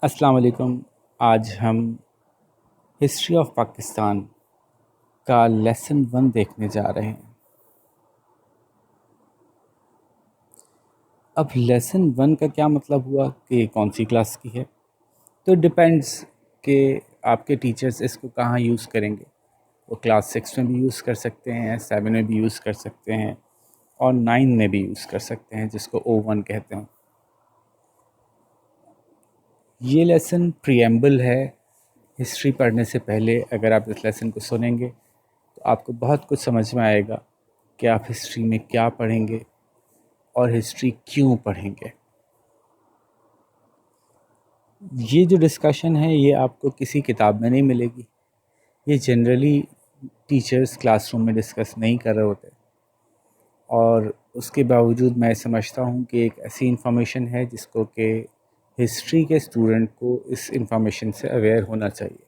السلام علیکم۔ آج ہم ہسٹری آف پاکستان کا لیسن 1 دیکھنے جا رہے ہیں۔ اب لیسن 1 کا کیا مطلب ہوا کہ یہ کون سی کلاس کی ہے؟ تو ڈپینڈس کہ آپ کے ٹیچرز اس کو کہاں یوز کریں گے۔ وہ کلاس 6 میں بھی یوز کر سکتے ہیں، 7 میں بھی یوز کر سکتے ہیں، اور 9 میں بھی یوز کر سکتے ہیں، جس کو O1 کہتے ہیں۔ یہ لیسن پریمبل ہے۔ ہسٹری پڑھنے سے پہلے اگر آپ اس لیسن کو سنیں گے تو آپ کو بہت کچھ سمجھ میں آئے گا کہ آپ ہسٹری میں کیا پڑھیں گے اور ہسٹری کیوں پڑھیں گے۔ یہ جو ڈسکشن ہے یہ آپ کو کسی کتاب میں نہیں ملے گی۔ یہ جنرلی ٹیچرز کلاس روم میں ڈسکس نہیں کر رہے ہوتے، اور اس کے باوجود میں سمجھتا ہوں کہ ایک ایسی انفارمیشن ہے جس کو کہ ہسٹری کے اسٹوڈنٹ کو اس انفارمیشن سے اویئر ہونا چاہیے۔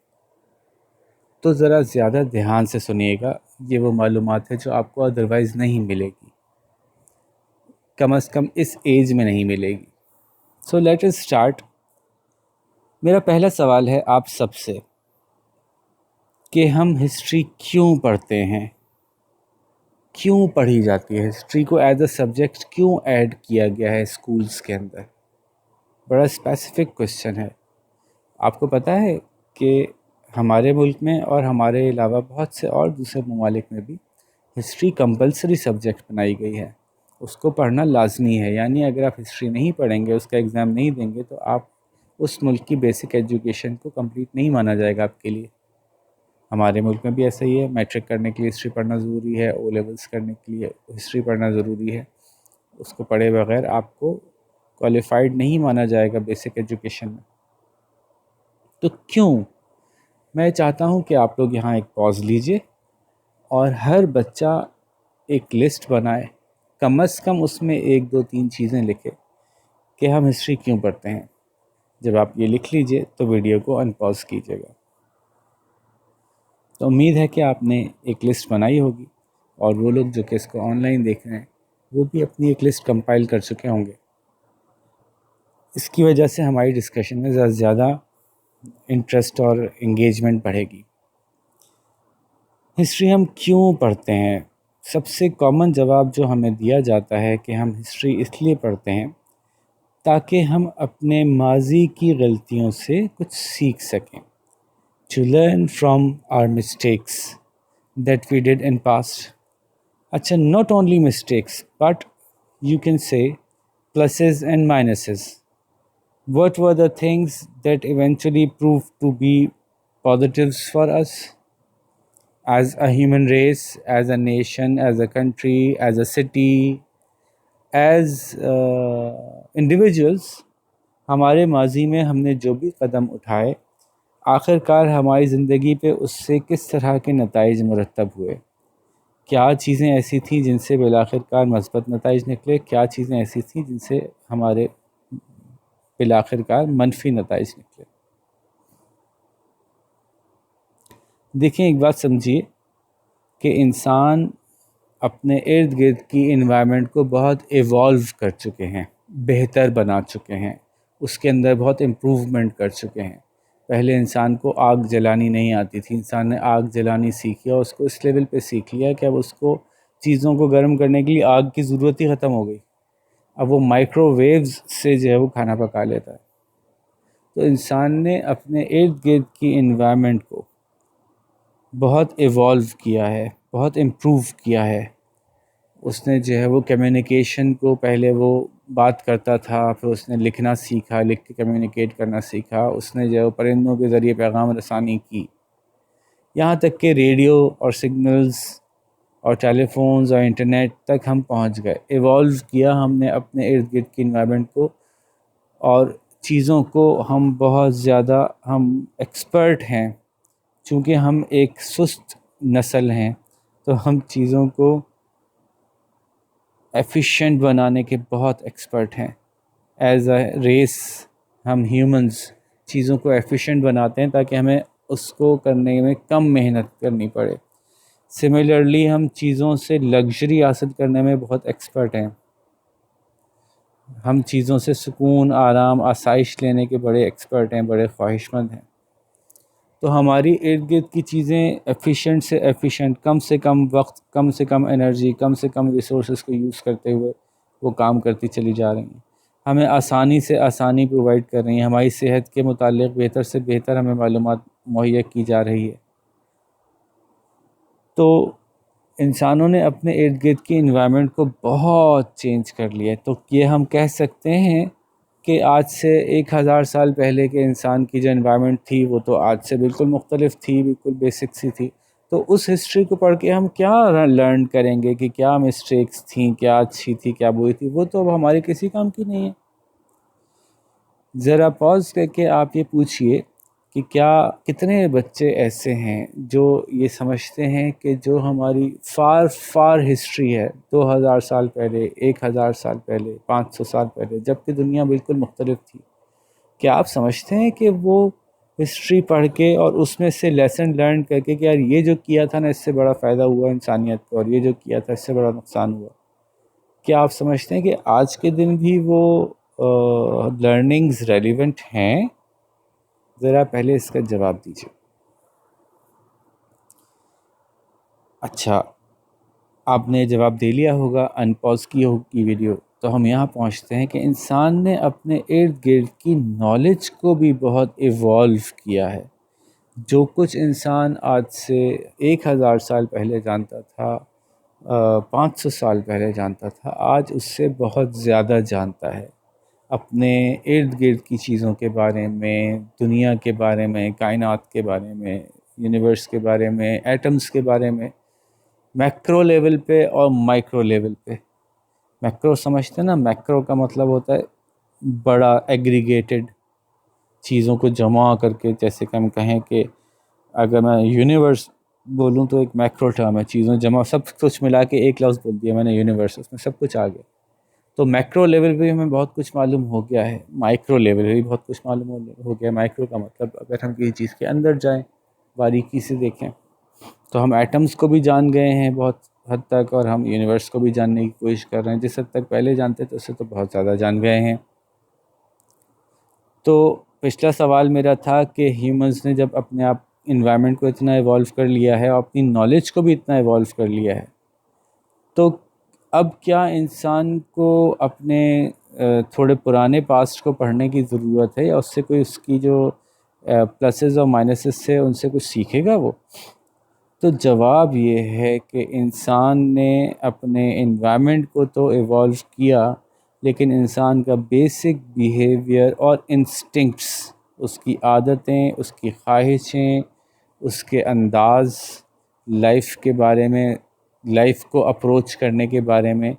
تو ذرا زیادہ دھیان سے سنیے گا، یہ وہ معلومات ہے جو آپ کو ادروائز نہیں ملے گی، کم از کم اس ایج میں نہیں ملے گی۔ So let us start. میرا پہلا سوال ہے آپ سب سے کہ ہم ہسٹری کیوں پڑھتے ہیں؟ کیوں پڑھی جاتی ہے ہسٹری کو ایز اے سبجیکٹ؟ کیوں ایڈ کیا گیا ہے اسکولس کے اندر؟ بڑا اسپیسیفک کوشچن ہے۔ آپ کو پتہ ہے کہ ہمارے ملک میں اور ہمارے علاوہ بہت سے اور دوسرے ممالک میں بھی ہسٹری کمپلسری سبجیکٹ بنائی گئی ہے، اس کو پڑھنا لازمی ہے۔ یعنی اگر آپ ہسٹری نہیں پڑھیں گے، اس کا ایگزام نہیں دیں گے، تو آپ اس ملک کی بیسک ایجوکیشن کو کمپلیٹ نہیں مانا جائے گا آپ کے لیے۔ ہمارے ملک میں بھی ایسا ہی ہے، میٹرک کرنے کے لیے ہسٹری پڑھنا ضروری ہے، او لیولس کرنے کے لیے ہسٹری پڑھنا ضروری ہے۔ اس کو پڑھے بغیر آپ کو کوالیفائڈ نہیں مانا جائے گا بیسک ایجوکیشن میں۔ تو کیوں؟ میں چاہتا ہوں کہ آپ لوگ یہاں ایک پاز لیجئے اور ہر بچہ ایک لسٹ بنائے، کم از کم اس میں 1 2 3 چیزیں لکھے کہ ہم ہسٹری کیوں پڑھتے ہیں۔ جب آپ یہ لکھ لیجئے تو ویڈیو کو ان پاز کیجئے گا۔ تو امید ہے کہ آپ نے ایک لسٹ بنائی ہوگی، اور وہ لوگ جو کہ اس کو آن لائن دیکھ رہے ہیں وہ بھی اپنی ایک لسٹ کمپائل کر چکے ہوں گے۔ اس کی وجہ سے ہماری ڈسکشن میں زیادہ انٹرسٹ اور انگیجمنٹ بڑھے گی۔ ہسٹری ہم کیوں پڑھتے ہیں؟ سب سے کامن جواب جو ہمیں دیا جاتا ہے کہ ہم ہسٹری اس لیے پڑھتے ہیں تاکہ ہم اپنے ماضی کی غلطیوں سے کچھ سیکھ سکیں، to learn from our mistakes that we did in past. اچھا، not only mistakes but you can say pluses and minuses. What were the things that eventually proved to be positives for us as a human race, as a nation, as a country, as a city, as individuals؟ ہمارے ماضی میں ہم نے جو بھی قدم اٹھائے، آخر کار ہماری زندگی پہ اس سے کس طرح کے نتائج مرتب ہوئے؟ کیا چیزیں ایسی تھیں جن سے بالآخر کار مثبت نتائج نکلے؟ کیا چیزیں ایسی تھیں جن سے ہمارے بالآخر کار منفی نتائج نکلے؟ دیکھیں، ایک بات سمجھیے کہ انسان اپنے ارد گرد کی انوائرمنٹ کو بہت ایوالو کر چکے ہیں، بہتر بنا چکے ہیں، اس کے اندر بہت امپروومنٹ کر چکے ہیں۔ پہلے انسان کو آگ جلانی نہیں آتی تھی، انسان نے آگ جلانی سیکھی اور اس کو اس لیول پہ سیکھ لیا کہ اب اس کو چیزوں کو گرم کرنے کے لیے آگ کی ضرورت ہی ختم ہو گئی۔ اب وہ مائکرو ویوز سے جو ہے وہ کھانا پکا لیتا ہے۔ تو انسان نے اپنے ارد گرد کی انوائرمنٹ کو بہت ایوالو کیا ہے، بہت امپروو کیا ہے۔ اس نے جو ہے وہ کمیونیکیشن کو، پہلے وہ بات کرتا تھا، پھر اس نے لکھنا سیکھا، لکھ کے کمیونیکیٹ کرنا سیکھا، اس نے جو ہے وہ پرندوں کے ذریعے پیغام رسانی کی، یہاں تک کہ ریڈیو اور سگنلز اور ٹیلی فونز اور انٹرنیٹ تک ہم پہنچ گئے۔ ایوالو کیا ہم نے اپنے ارد گرد کی انوائرمنٹ کو، اور چیزوں کو ہم بہت زیادہ ایکسپرٹ ہیں۔ چونکہ ہم ایک سست نسل ہیں تو ہم چیزوں کو ایفیشینٹ بنانے کے بہت ایکسپرٹ ہیں۔ ایز اے ریس ہم ہیومنز چیزوں کو ایفیشینٹ بناتے ہیں تاکہ ہمیں اس کو کرنے میں کم محنت کرنی پڑے۔ سملرلی ہم چیزوں سے لگژری حاصل کرنے میں بہت ایکسپرٹ ہیں۔ ہم چیزوں سے سکون، آرام، آسائش لینے کے بڑے ایکسپرٹ ہیں، بڑے خواہش مند ہیں. تو ہماری ارد گرد کی چیزیں ایفیشینٹ سے ایفیشینٹ، کم سے کم وقت، کم سے کم انرجی، کم سے کم ریسورسز کو یوز کرتے ہوئے وہ کام کرتی چلی جا رہی ہیں. ہمیں آسانی سے آسانی پرووائڈ کر رہی ہیں، ہماری صحت کے متعلق بہتر سے بہتر ہمیں معلومات مہیا کی جا رہی ہے. تو انسانوں نے اپنے ارد گرد کی انوائرمنٹ کو بہت چینج کر لیا ہے. تو یہ ہم کہہ سکتے ہیں کہ آج سے 1000 سال پہلے کے انسان کی جو انوائرمنٹ تھی وہ تو آج سے بالکل مختلف تھی، بالکل بیسک سی تھی. تو اس ہسٹری کو پڑھ کے ہم کیا لرن کریں گے کہ کیا مسٹیکس تھیں، کیا اچھی تھی، کیا بری تھی؟ وہ تو اب ہمارے کسی کام کی نہیں ہے. ذرا پاز کر کے آپ یہ پوچھئے کہ کیا کتنے بچے ایسے ہیں جو یہ سمجھتے ہیں کہ جو ہماری فار ہسٹری ہے، 2000 سال پہلے، 1000 سال پہلے، 500 سال پہلے، جب کہ دنیا بالکل مختلف تھی، کیا آپ سمجھتے ہیں کہ وہ ہسٹری پڑھ کے اور اس میں سے لیسن لرن کر کے کہ یار یہ جو کیا تھا نا اس سے بڑا فائدہ ہوا انسانیت کو، اور یہ جو کیا تھا اس سے بڑا نقصان ہوا، کیا آپ سمجھتے ہیں کہ آج کے دن بھی وہ لرننگز ریلیونٹ ہیں؟ ذرا پہلے اس کا جواب دیجیے. اچھا، آپ نے جواب دے لیا ہوگا، ان پاز کی ہوگی ویڈیو. تو ہم یہاں پہنچتے ہیں کہ انسان نے اپنے ارد گرد کی نالج کو بھی بہت ایوالو کیا ہے. جو کچھ انسان آج سے 1000 سال پہلے جانتا تھا، 500 سال پہلے جانتا تھا، آج اس سے بہت زیادہ جانتا ہے. اپنے ارد گرد کی چیزوں کے بارے میں، دنیا کے بارے میں، کائنات کے بارے میں، یونیورس کے بارے میں، ایٹمز کے بارے میں، میکرو لیول پہ اور مائکرو لیول پہ. میکرو سمجھتے ہیں نا؟ میکرو کا مطلب ہوتا ہے بڑا ایگریگیٹڈ چیزوں کو جمع کر کے. جیسے کہ ہم کہیں کہ اگر میں یونیورس بولوں تو ایک میکرو ٹرم ہے، چیزوں جمع سب کچھ ملا کے ایک لفظ بول دیا میں نے یونیورس، اس میں سب کچھ آ گیا. تو میکرو لیول پہ ہمیں بہت کچھ معلوم ہو گیا ہے، مائکرو لیول پہ بھی بہت کچھ معلوم ہو گیا. مائکرو کا مطلب اگر ہم کسی چیز کے اندر جائیں، باریکی سے دیکھیں، تو ہم ایٹمز کو بھی جان گئے ہیں بہت حد تک، اور ہم یونیورس کو بھی جاننے کی کوشش کر رہے ہیں. جس حد تک پہلے جانتے تھے اس سے تو بہت زیادہ جان گئے ہیں. تو پچھلا سوال میرا تھا کہ ہیومنز نے جب اپنے آپ انوائرمنٹ کو اتنا ایوالو کر لیا ہے اور اپنی نالج کو بھی اتنا ایوالو کر لیا ہے، تو اب کیا انسان کو اپنے تھوڑے پرانے پاسٹ کو پڑھنے کی ضرورت ہے، یا اس سے کوئی اس کی جو پلسز اور مائنسز سے ان سے کچھ سیکھے گا وہ؟ تو جواب یہ ہے کہ انسان نے اپنے انوائرمنٹ کو تو ایوالو کیا، لیکن انسان کا بیسک بیہیویئر اور انسٹنکٹس، اس کی عادتیں، اس کی خواہشیں، اس کے انداز لائف کے بارے میں، لائف کو اپروچ کرنے کے بارے میں،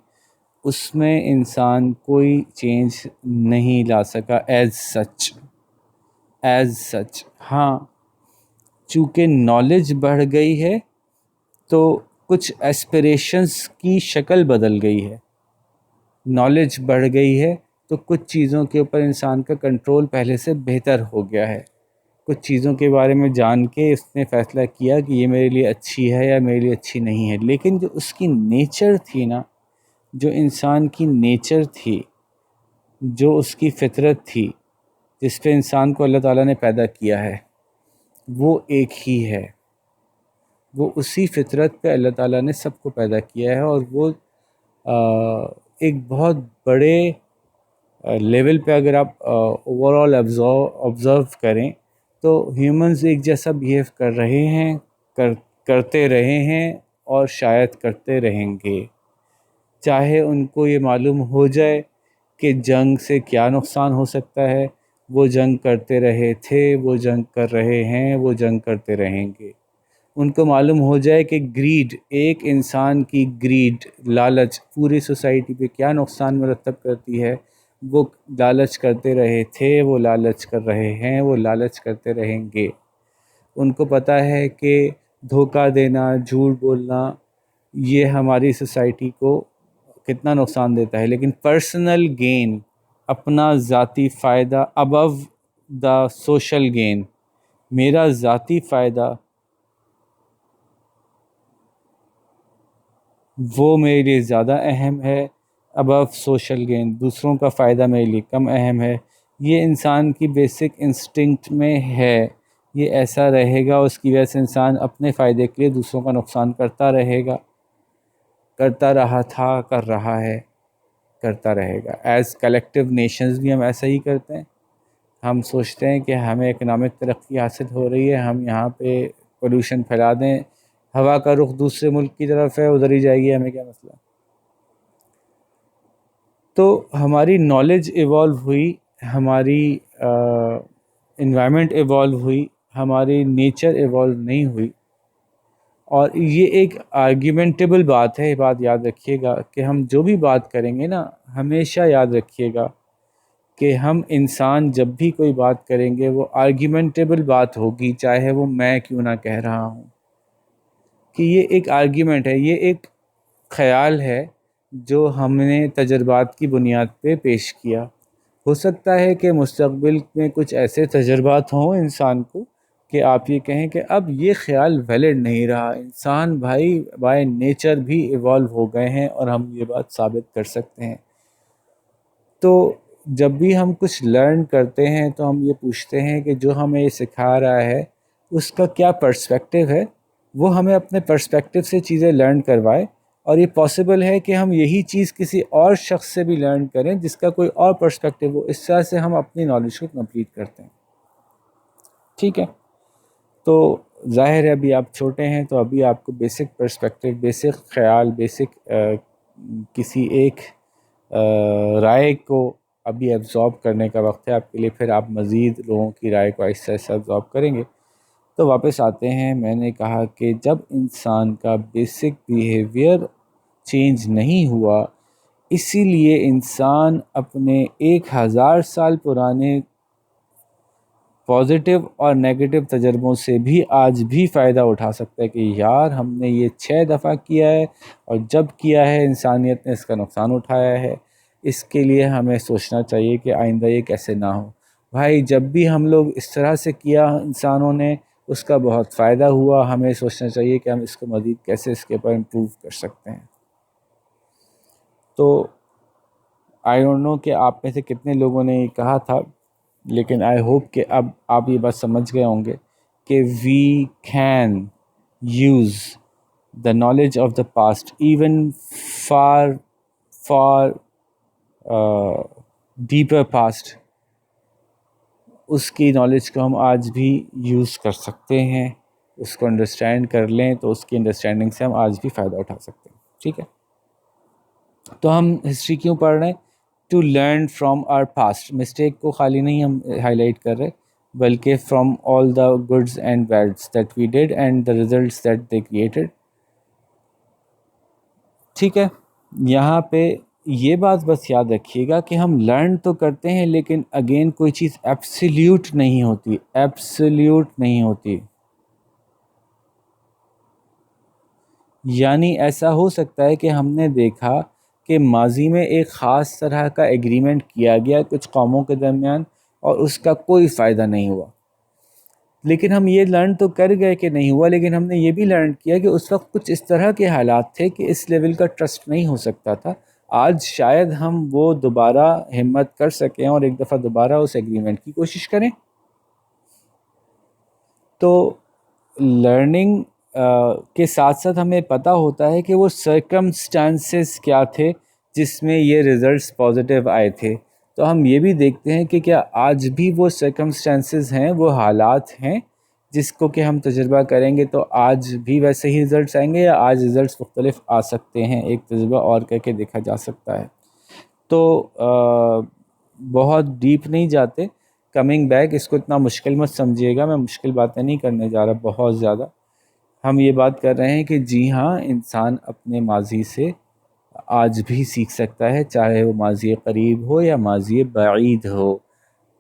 اس میں انسان کوئی چینج نہیں لا سکا ایز سچ. ہاں، چونکہ نالج بڑھ گئی ہے تو کچھ ایسپریشنز کی شکل بدل گئی ہے. نالج بڑھ گئی ہے تو کچھ چیزوں کے اوپر انسان کا کنٹرول پہلے سے بہتر ہو گیا ہے. کچھ چیزوں کے بارے میں جان کے اس نے فیصلہ کیا کہ یہ میرے لیے اچھی ہے یا میرے لیے اچھی نہیں ہے. لیکن جو اس کی نیچر تھی نا، جو انسان کی نیچر تھی، جو اس کی فطرت تھی، جس پہ انسان کو اللہ تعالیٰ نے پیدا کیا ہے، وہ ایک ہی ہے. وہ اسی فطرت پہ اللہ تعالیٰ نے سب کو پیدا کیا ہے، اور وہ ایک بہت بڑے لیول پہ اگر آپ اوور آل آبزرو کریں تو ہیومنز ایک جیسا بیہیو کر رہے ہیں، کرتے رہے ہیں، اور شاید کرتے رہیں گے. چاہے ان کو یہ معلوم ہو جائے کہ جنگ سے کیا نقصان ہو سکتا ہے، وہ جنگ کرتے رہے تھے، وہ جنگ کر رہے ہیں، وہ جنگ کرتے رہیں گے. ان کو معلوم ہو جائے کہ گریڈ، ایک انسان کی گریڈ، لالچ پوری سوسائٹی پہ کیا نقصان مرتب کرتی ہے، وہ لالچ کرتے رہے تھے، وہ لالچ کر رہے ہیں، وہ لالچ کرتے رہیں گے. ان کو پتہ ہے کہ دھوکہ دینا، جھوٹ بولنا، یہ ہماری سوسائٹی کو کتنا نقصان دیتا ہے. لیکن پرسنل گین، اپنا ذاتی فائدہ ابو دا سوشل گین، میرا ذاتی فائدہ وہ میرے لیے زیادہ اہم ہے ابو سوشل گین، دوسروں کا فائدہ میرے لیے کم اہم ہے. یہ انسان کی بیسک انسٹنکٹ میں ہے، یہ ایسا رہے گا. اس کی وجہ سے انسان اپنے فائدے کے لیے دوسروں کا نقصان کرتا رہے گا، کرتا رہا تھا، کر رہا ہے، کرتا رہے گا. ایز کلیکٹیو نیشنز بھی ہم ایسا ہی کرتے ہیں. ہم سوچتے ہیں کہ ہمیں اکنامک ترقی حاصل ہو رہی ہے، ہم یہاں پہ پولوشن پھیلا دیں، ہوا کا رخ دوسرے ملک کی طرف ہے، ادھر ہی جائے گی، ہمیں کیا مسئلہ. تو ہماری نالج ایوالو ہوئی، ہماری انوائرمنٹ ایوالو ہوئی، ہماری نیچر ایوالو نہیں ہوئی. اور یہ ایک آرگیومنٹیبل بات ہے، یہ بات یاد رکھیے گا کہ ہم جو بھی بات کریں گے نا، ہمیشہ یاد رکھیے گا کہ ہم انسان جب بھی کوئی بات کریں گے وہ آرگیومنٹیبل بات ہوگی، چاہے وہ میں کیوں نہ کہہ رہا ہوں. کہ یہ ایک آرگیومنٹ ہے، یہ ایک خیال ہے جو ہم نے تجربات کی بنیاد پہ پیش کیا. ہو سکتا ہے کہ مستقبل میں کچھ ایسے تجربات ہوں انسان کو کہ آپ یہ کہیں کہ اب یہ خیال ویلڈ نہیں رہا. انسان بھائی بائی نیچر بھی ایوالو ہو گئے ہیں اور ہم یہ بات ثابت کر سکتے ہیں. تو جب بھی ہم کچھ لرن کرتے ہیں تو ہم یہ پوچھتے ہیں کہ جو ہمیں یہ سکھا رہا ہے اس کا کیا پرسپیکٹیو ہے، وہ ہمیں اپنے پرسپیکٹیو سے چیزیں لرن کروائے. اور یہ پاسبل ہے کہ ہم یہی چیز کسی اور شخص سے بھی لرن کریں جس کا کوئی اور پرسپیکٹیو ہو. اس طرح سے ہم اپنی نالج کو کمپلیٹ کرتے ہیں. ٹھیک ہے، تو ظاہر ہے ابھی آپ چھوٹے ہیں تو ابھی آپ کو بیسک پرسپیکٹیو، بیسک خیال، بیسک کسی ایک رائے کو ابھی ایبزارب کرنے کا وقت ہے آپ کے لیے. پھر آپ مزید لوگوں کی رائے کو آہستہ آہستہ ایبزارب کریں گے. تو واپس آتے ہیں. میں نے کہا کہ جب انسان کا بیسک بیہیویئر چینج نہیں ہوا، اسی لیے انسان اپنے 1000 سال پرانے پازیٹیو اور نیگیٹو تجربوں سے بھی آج بھی فائدہ اٹھا سکتا ہے کہ یار ہم نے یہ 6 دفعہ کیا ہے اور جب کیا ہے انسانیت نے اس کا نقصان اٹھایا ہے. اس کے لیے ہمیں سوچنا چاہیے کہ آئندہ یہ کیسے نہ ہو. بھائی جب بھی ہم لوگ اس طرح سے کیا انسانوں نے، اس کا بہت فائدہ ہوا. ہمیں سوچنا چاہیے کہ ہم اس کو مزید کیسے اس کے اوپر امپروو کر سکتے ہیں. تو آئی ڈونٹ نو کہ آپ میں سے کتنے لوگوں نے یہ کہا تھا، لیکن آئی ہوپ کہ اب آپ یہ بات سمجھ گئے ہوں گے کہ we can use the knowledge of the past even for deeper past. اس کی نالج کو ہم آج بھی یوز کر سکتے ہیں. اس کو انڈرسٹینڈ کر لیں تو اس کی انڈرسٹینڈنگ سے ہم آج بھی فائدہ اٹھا سکتے ہیں. ٹھیک ہے، تو ہم ہسٹری کیوں پڑھ رہے ہیں؟ To learn from our past. Mistake کو خالی نہیں ہم ہائی لائٹ کر رہے بلکہ from all the goods and bads that we did and the results that they created. ٹھیک ہے، یہاں پہ یہ بات بس یاد رکھیے گا کہ ہم لرن تو کرتے ہیں لیکن اگین کوئی چیز ایبسلیوٹ نہیں ہوتی، ایبسلیوٹ نہیں ہوتی. یعنی ایسا ہو سکتا ہے کہ ہم نے دیکھا کہ ماضی میں ایک خاص طرح کا ایگریمنٹ کیا گیا کچھ قوموں کے درمیان اور اس کا کوئی فائدہ نہیں ہوا، لیکن ہم یہ لرن تو کر گئے کہ نہیں ہوا، لیکن ہم نے یہ بھی لرن کیا کہ اس وقت کچھ اس طرح کے حالات تھے کہ اس لیول کا ٹرسٹ نہیں ہو سکتا تھا. آج شاید ہم وہ دوبارہ ہمت کر سکیں اور ایک دفعہ دوبارہ اس ایگریمنٹ کی کوشش کریں. تو لرننگ کے ساتھ ساتھ ہمیں پتہ ہوتا ہے کہ وہ سرکمسٹانسز کیا تھے جس میں یہ ریزلٹس پازیٹیو آئے تھے. تو ہم یہ بھی دیکھتے ہیں کہ کیا آج بھی وہ سرکمسٹانسز ہیں، وہ حالات ہیں جس کو کہ ہم تجربہ کریں گے تو آج بھی ویسے ہی ریزلٹس آئیں گے یا آج ریزلٹس مختلف آ سکتے ہیں. ایک تجربہ اور کر کے دیکھا جا سکتا ہے. تو بہت ڈیپ نہیں جاتے. کمنگ بیک، اس کو اتنا مشکل مت سمجھیے گا، میں مشکل باتیں نہیں کرنے جا رہا بہت زیادہ. ہم یہ بات کر رہے ہیں کہ جی ہاں، انسان اپنے ماضی سے آج بھی سیکھ سکتا ہے، چاہے وہ ماضی قریب ہو یا ماضی بعید ہو،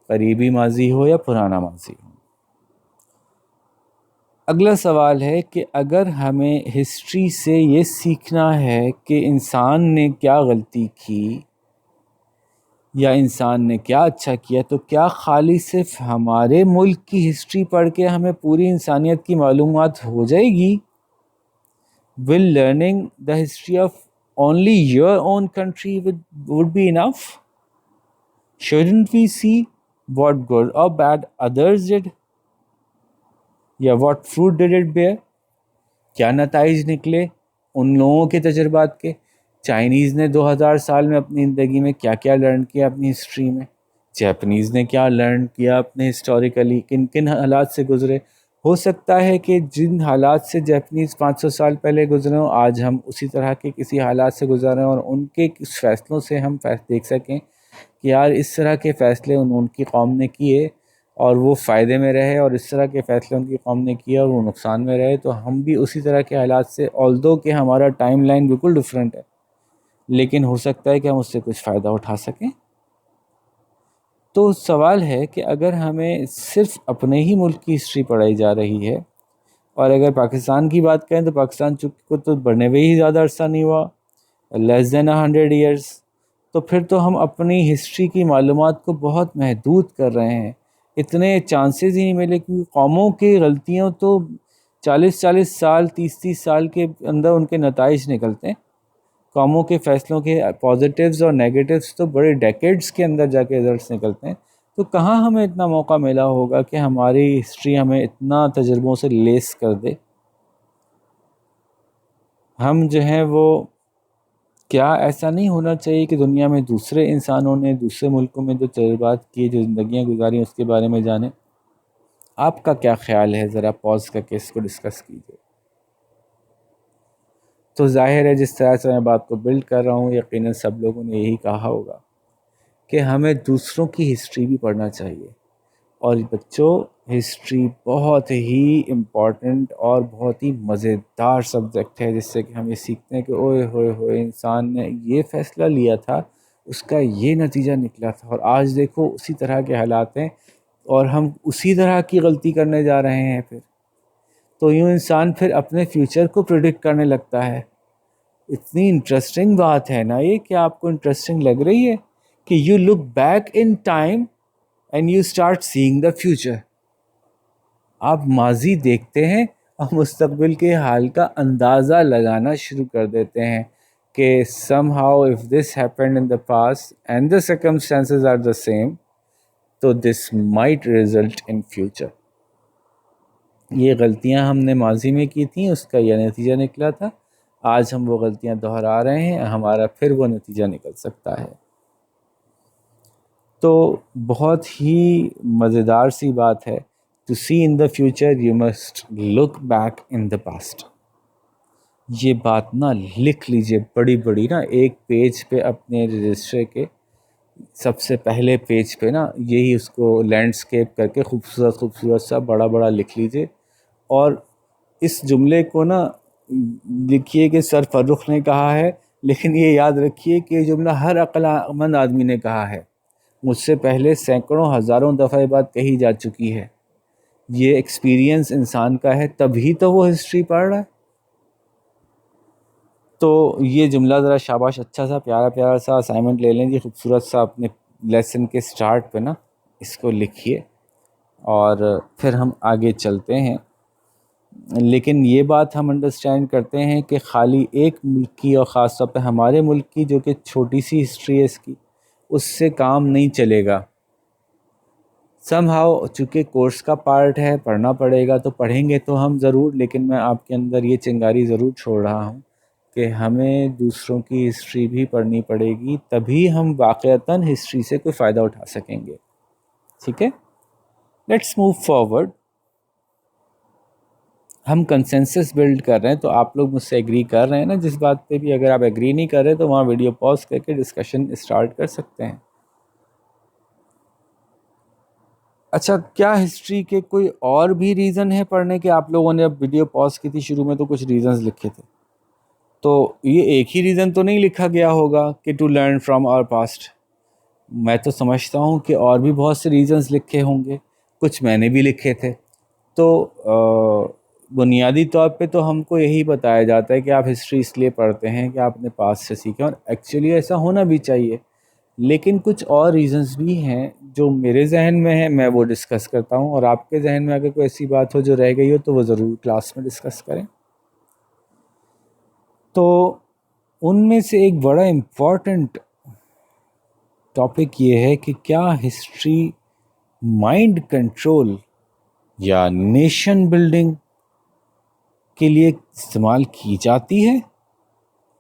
قریبی ماضی ہو یا پرانا ماضی ہو. اگلا سوال ہے کہ اگر ہمیں ہسٹری سے یہ سیکھنا ہے کہ انسان نے کیا غلطی کی یا انسان نے کیا اچھا کیا، تو کیا خالی صرف ہمارے ملک کی ہسٹری پڑھ کے ہمیں پوری انسانیت کی معلومات ہو جائے گی؟ Will learning the history of only your own country would be enough? Shouldn't we see what good or bad others did? یا what fruit did it bear? کیا نتائج نکلے ان لوگوں کے تجربات کے؟ چائنیز نے 2000 سال میں اپنی زندگی میں کیا کیا لرن کیا اپنی ہسٹری میں؟ جیپنیز نے کیا لرن کیا اپنے ہسٹوریکلی، کن کن حالات سے گزرے؟ ہو سکتا ہے کہ جن حالات سے جیپنیز 500 سال پہلے گزرے ہوں، آج ہم اسی طرح کے کسی حالات سے گزر رہے ہیں، اور ان کے کچھ فیصلوں سے ہم دیکھ سکیں کہ یار اس طرح کے فیصلے ان کی قوم نے کیے اور وہ فائدے میں رہے، اور اس طرح کے فیصلے ان کی قوم نے کیے اور وہ نقصان میں رہے، تو ہم بھی اسی طرح کے حالات سے، آلدو کہ ہمارا ٹائم لائن بالکل ڈفرینٹ ہے، لیکن ہو سکتا ہے کہ ہم اس سے کچھ فائدہ اٹھا سکیں۔ تو سوال ہے کہ اگر ہمیں صرف اپنے ہی ملک کی ہسٹری پڑھائی جا رہی ہے، اور اگر پاکستان کی بات کریں تو پاکستان چونکہ کو تو بنے ہوئے ہی زیادہ عرصہ نہیں ہوا، لیس دین 100 ایئرس، تو پھر تو ہم اپنی ہسٹری کی معلومات کو بہت محدود کر رہے ہیں۔ اتنے چانسز ہی نہیں ملے، کیونکہ قوموں کی غلطیوں تو 40 سال 30 سال کے اندر ان کے نتائج نکلتے ہیں، قوموں کے فیصلوں کے پازیٹیوز اور نیگیٹیوز تو بڑے ڈیکیڈز کے اندر جا کے رزلٹس نکلتے ہیں۔ تو کہاں ہمیں اتنا موقع ملا ہوگا کہ ہماری ہسٹری ہمیں اتنا تجربوں سے لیس کر دے؟ ہم جو ہیں وہ، کیا ایسا نہیں ہونا چاہیے کہ دنیا میں دوسرے انسانوں نے دوسرے ملکوں میں جو تجربات کیے، جو زندگیاں گزاری، اس کے بارے میں جانیں؟ آپ کا کیا خیال ہے؟ ذرا پاز کر کے اس کو ڈسکس کیجیے۔ تو ظاہر ہے جس طرح سے میں بات کو بلڈ کر رہا ہوں، یقیناً سب لوگوں نے یہی کہا ہوگا کہ ہمیں دوسروں کی ہسٹری بھی پڑھنا چاہیے۔ اور بچوں، ہسٹری بہت ہی امپورٹنٹ اور بہت ہی مزیدار سبجیکٹ ہے، جس سے کہ ہم یہ سیکھتے ہیں کہ اوئے ہوئے ہوئے انسان نے یہ فیصلہ لیا تھا، اس کا یہ نتیجہ نکلا تھا، اور آج دیکھو اسی طرح کے حالات ہیں اور ہم اسی طرح کی غلطی کرنے جا رہے ہیں۔ پھر تو یوں انسان پھر اپنے فیوچر کو پریڈکٹ کرنے لگتا ہے۔ اتنی انٹرسٹنگ بات ہے نا یہ، کہ آپ کو انٹرسٹنگ لگ رہی ہے کہ you look back in time and you start seeing the future. آپ ماضی دیکھتے ہیں اور مستقبل کے حال کا اندازہ لگانا شروع کر دیتے ہیں کہ somehow if this happened in the past and the circumstances are the same, تو this might result in future۔ یہ غلطیاں ہم نے ماضی میں کی تھیں، اس کا یہ نتیجہ نکلا تھا، آج ہم وہ غلطیاں دہرا رہے ہیں، ہمارا پھر وہ نتیجہ نکل سکتا ہے۔ تو بہت ہی مزیدار سی بات ہے، to see in the future you must look back in the past. یہ بات نا لکھ لیجئے بڑی بڑی نا، ایک پیج پہ اپنے رجسٹر کے سب سے پہلے پیج پہ نا، یہی اس کو لینڈسکیپ کر کے خوبصورت خوبصورت سا بڑا بڑا لکھ لیجئے، اور اس جملے کو نا لکھیے کہ سر فرخ نے کہا ہے، لیکن یہ یاد رکھیے کہ یہ جملہ ہر عقل مند آدمی نے کہا ہے، مجھ سے پہلے سینکڑوں ہزاروں دفعہ یہ بات کہی جا چکی ہے، یہ ایکسپیرینس انسان کا ہے، تبھی تو وہ ہسٹری پڑھ رہا ہے۔ تو یہ جملہ ذرا شاباش اچھا سا پیارا پیارا سا اسائنمنٹ لے لیں جی، خوبصورت سا اپنے لیسن کے سٹارٹ پہ نا اس کو لکھیے، اور پھر ہم آگے چلتے ہیں۔ لیکن یہ بات ہم انڈرسٹینڈ کرتے ہیں کہ خالی ایک ملک کی، اور خاص طور پہ ہمارے ملک کی جو کہ چھوٹی سی ہسٹری ہے اس کی، اس سے کام نہیں چلے گا۔ سم ہاؤ چونکہ کورس کا پارٹ ہے، پڑھنا پڑے گا، تو پڑھیں گے تو ہم ضرور، لیکن میں آپ کے اندر یہ چنگاری ضرور چھوڑ رہا ہوں کہ ہمیں دوسروں کی ہسٹری بھی پڑھنی پڑے گی، تبھی ہم واقعتاً ہسٹری سے کوئی فائدہ اٹھا سکیں گے۔ ٹھیک ہے، لیٹس موو فارورڈ۔ ہم کنسنسس بلڈ کر رہے ہیں، تو آپ لوگ مجھ سے ایگری کر رہے ہیں نا جس بات پہ بھی؟ اگر آپ ایگری نہیں کر رہے تو وہاں ویڈیو پاز کر کے ڈسکشن اسٹارٹ کر سکتے ہیں۔ اچھا، کیا ہسٹری کے کوئی اور بھی ریزن ہے پڑھنے کے؟ آپ لوگوں نے اب ویڈیو پاز کی تھی شروع میں تو کچھ ریزنز لکھے تھے، تو یہ ایک ہی ریزن تو نہیں لکھا گیا ہوگا کہ to learn from our past? میں تو سمجھتا ہوں کہ اور بھی بہت سے ریزنز لکھے ہوں گے، کچھ میں نے بھی لکھے تھے۔ تو بنیادی طور پہ تو ہم کو یہی بتایا جاتا ہے کہ آپ ہسٹری اس لیے پڑھتے ہیں کہ آپ اپنے پاس سے سیکھیں، اور ایکچولی ایسا ہونا بھی چاہیے، لیکن کچھ اور ریزنز بھی ہیں جو میرے ذہن میں ہیں، میں وہ ڈسکس کرتا ہوں، اور آپ کے ذہن میں اگر کوئی ایسی بات ہو جو رہ گئی ہو تو وہ ضرور کلاس میں ڈسکس کریں۔ تو ان میں سے ایک بڑا امپورٹنٹ ٹاپک یہ ہے کہ کیا ہسٹری مائنڈ کنٹرول یا نیشن بلڈنگ کے لیے استعمال کی جاتی ہے؟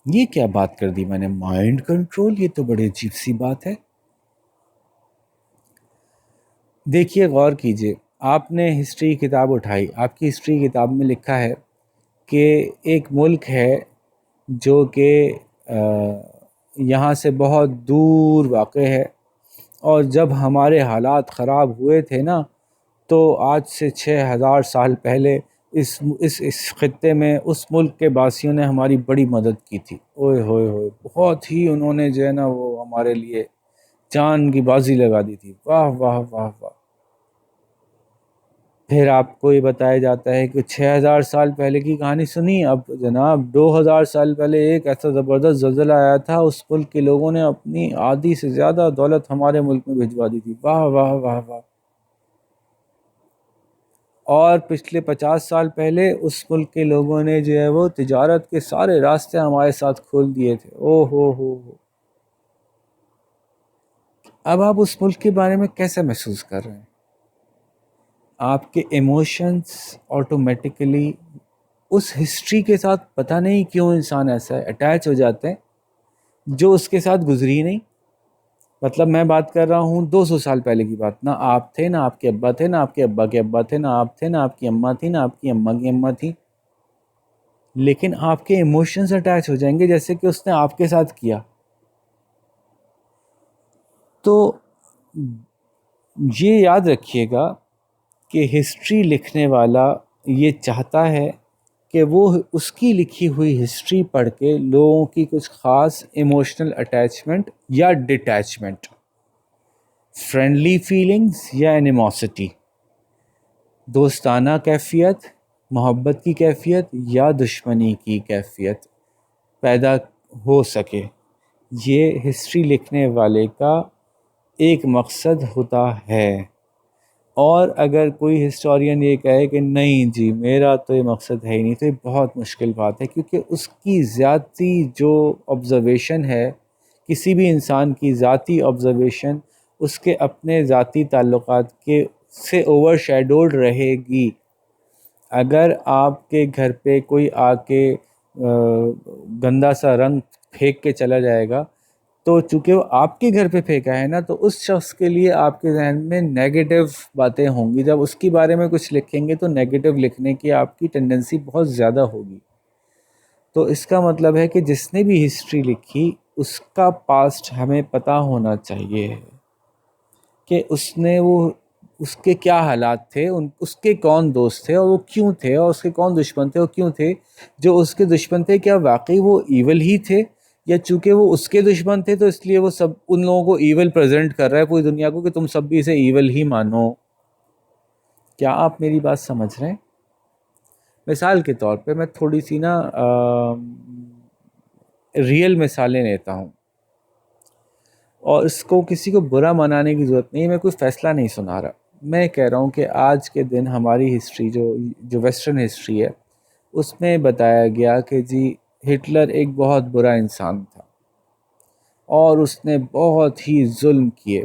یہ کیا بات کر دی میں نے، مائنڈ کنٹرول، یہ تو بڑی عجیب سی بات ہے۔ دیکھیے، غور کیجئے، آپ نے ہسٹری کتاب اٹھائی، آپ کی ہسٹری کتاب میں لکھا ہے کہ ایک ملک ہے جو کہ یہاں سے بہت دور واقع ہے، اور جب ہمارے حالات خراب ہوئے تھے نا، تو آج سے 6000 سال پہلے اس خطے میں اس ملک کے باسیوں نے ہماری بڑی مدد کی تھی۔ اوئے ہوئے ہوئے، بہت ہی انہوں نے جو ہے نا وہ ہمارے لیے جان کی بازی لگا دی تھی، واہ واہ واہ واہ۔ پھر آپ کو یہ بتایا جاتا ہے کہ 6000 سال پہلے کی کہانی سنی، اب جناب 2000 سال پہلے ایک ایسا زبردست زلزلہ آیا تھا، اس ملک کے لوگوں نے اپنی آدھی سے زیادہ دولت ہمارے ملک میں بھجوا دی تھی، واہ واہ واہ واہ۔ اور پچھلے 50 سال پہلے اس ملک کے لوگوں نے جو ہے وہ تجارت کے سارے راستے ہمارے ساتھ کھول دیے تھے، او ہو۔ اب آپ اس ملک کے بارے میں کیسے محسوس کر رہے ہیں؟ آپ کے ایموشنز آٹومیٹیکلی اس ہسٹری کے ساتھ پتہ نہیں کیوں انسان ایسا ہے اٹیچ ہو جاتے ہیں جو اس کے ساتھ گزری نہیں۔ مطلب میں بات کر رہا ہوں 200 سال پہلے کی بات، نہ آپ تھے، نہ آپ کے ابا تھے، نہ آپ کے ابا کے ابا تھے، نہ آپ تھے، نہ آپ کی اماں تھی، نہ آپ کی اماں کی اماں تھی، لیکن آپ کے ایموشنز اٹیچ ہو جائیں گے جیسے کہ اس نے آپ کے ساتھ کیا۔ تو یہ یاد رکھیے گا کہ ہسٹری لکھنے والا یہ چاہتا ہے کہ وہ اس کی لکھی ہوئی ہسٹری پڑھ کے لوگوں کی کچھ خاص ایموشنل اٹیچمنٹ یا ڈٹیچمنٹ، فرینڈلی فیلنگز یا اینیموسٹی، دوستانہ کیفیت، محبت کی کیفیت یا دشمنی کی کیفیت پیدا ہو سکے۔ یہ ہسٹری لکھنے والے کا ایک مقصد ہوتا ہے۔ اور اگر کوئی ہسٹورین یہ کہے کہ نہیں جی میرا تو یہ مقصد ہے ہی نہیں، تو یہ بہت مشکل بات ہے، کیونکہ اس کی ذاتی جو آبزرویشن ہے، کسی بھی انسان کی ذاتی آبزرویشن اس کے اپنے ذاتی تعلقات کے سے اوور شیڈوڈ رہے گی۔ اگر آپ کے گھر پہ کوئی آ کے گندا سا رنگ پھینک کے چلا جائے گا، تو چونکہ وہ آپ کے گھر پہ پھینکا ہے نا، تو اس شخص کے لیے آپ کے ذہن میں نیگیٹو باتیں ہوں گی۔ جب اس کے بارے میں کچھ لکھیں گے تو نیگیٹو لکھنے کی آپ کی ٹینڈنسی بہت زیادہ ہوگی۔ تو اس کا مطلب ہے کہ جس نے بھی ہسٹری لکھی اس کا پاسٹ ہمیں پتہ ہونا چاہیے کہ اس کے کیا حالات تھے، اس کے کون دوست تھے اور وہ کیوں تھے، اور اس کے کون دشمن تھے اور کیوں تھے۔ جو اس کے دشمن تھے کیا واقعی وہ ایول ہی تھے، یا چونکہ وہ اس کے دشمن تھے تو اس لیے وہ سب ان لوگوں کو ایول پریزنٹ کر رہا ہے پوری دنیا کو کہ تم سب بھی اسے ایول ہی مانو۔ کیا آپ میری بات سمجھ رہے ہیں؟ مثال کے طور پہ میں تھوڑی سی نا ریئل مثالیں لیتا ہوں، اور اس کو کسی کو برا منانے کی ضرورت نہیں ہے، میں کوئی فیصلہ نہیں سنا رہا، میں کہہ رہا ہوں کہ آج کے دن ہماری ہسٹری جو ویسٹرن ہسٹری ہے اس میں بتایا گیا کہ جی ہٹلر ایک بہت برا انسان تھا اور اس نے بہت ہی ظلم کیے۔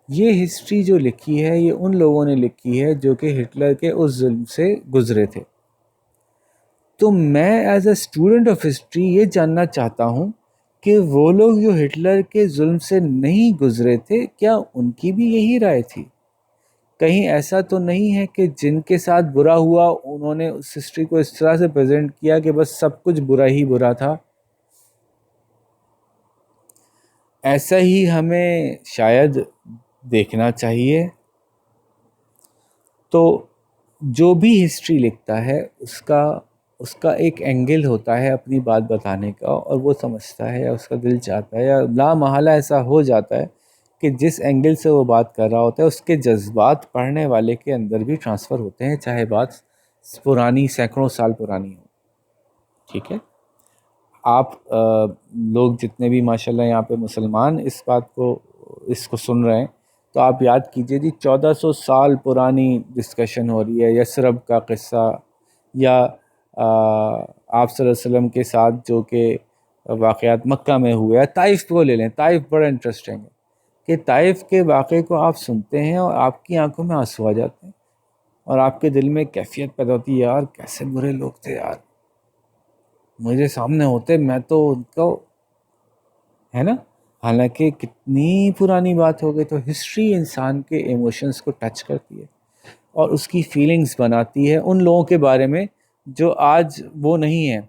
یہ ہسٹری جو لکھی ہے یہ ان لوگوں نے لکھی ہے جو کہ ہٹلر کے اس ظلم سے گزرے تھے۔ تو میں as a student of history یہ جاننا چاہتا ہوں کہ وہ لوگ جو ہٹلر کے ظلم سے نہیں گزرے تھے کیا ان کی بھی یہی رائے تھی؟ کہیں ایسا تو نہیں ہے کہ جن کے ساتھ برا ہوا انہوں نے اس ہسٹری کو اس طرح سے پریزنٹ کیا کہ بس سب کچھ برا ہی برا تھا؟ ایسا ہی ہمیں شاید دیکھنا چاہیے۔ تو جو بھی ہسٹری لکھتا ہے اس کا ایک اینگل ہوتا ہے اپنی بات بتانے کا، اور وہ سمجھتا ہے یا اس کا دل چاہتا ہے یا لا محالہ ایسا ہو جاتا ہے کہ جس اینگل سے وہ بات کر رہا ہوتا ہے اس کے جذبات پڑھنے والے کے اندر بھی ٹرانسفر ہوتے ہیں، چاہے بات پرانی سینکڑوں سال پرانی ہو۔ ٹھیک ہے، آپ لوگ جتنے بھی ماشاءاللہ یہاں پہ مسلمان اس کو سن رہے ہیں تو آپ یاد کیجئے جی 1400 سال پرانی ڈسکشن ہو رہی ہے یثرب کا قصہ، یا آپ صلی اللہ علیہ وسلم کے ساتھ جو کہ واقعات مکہ میں ہوئے، یا طائف کو لے لیں، طائف بڑا انٹرسٹنگ ہے کہ طائف کے واقعے کو آپ سنتے ہیں اور آپ کی آنکھوں میں آنسو آ جاتے ہیں، اور آپ کے دل میں کیفیت پیدا ہوتی ہے، یار کیسے برے لوگ تھے یار، مجھے سامنے ہوتے میں تو ان کو، ہے نا. حالانکہ کتنی پرانی بات ہو گئی، تو ہسٹری انسان کے ایموشنز کو ٹچ کرتی ہے اور اس کی فیلنگز بناتی ہے ان لوگوں کے بارے میں جو آج وہ نہیں ہیں.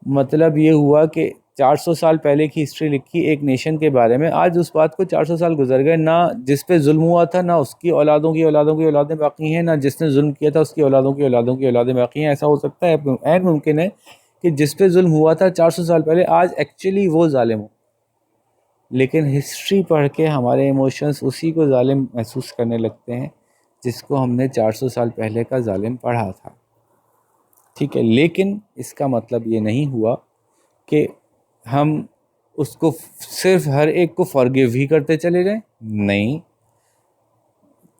مطلب یہ ہوا کہ 400 سال پہلے کی ہسٹری لکھی ایک نیشن کے بارے میں، آج اس بات کو 400 سال گزر گئے، نہ جس پہ ظلم ہوا تھا نہ اس کی اولادوں کی اولادوں کی اولادیں باقی ہیں، نہ جس نے ظلم کیا تھا اس کی اولادوں کی اولادوں کی اولادیں باقی ہیں. ایسا ہو سکتا ہے، عین ممکن ہے کہ جس پہ ظلم ہوا تھا 400 سال پہلے آج ایکچولی وہ ظالم ہو. لیکن ہسٹری پڑھ کے ہمارے ایموشنز اسی کو ظالم محسوس کرنے لگتے ہیں جس کو ہم نے 400 سال پہلے کا ظالم پڑھا تھا. ٹھیک ہے، لیکن اس کا مطلب یہ نہیں ہوا کہ ہم اس کو صرف ہر ایک کو فارگیو ہی کرتے چلے جائیں. نہیں،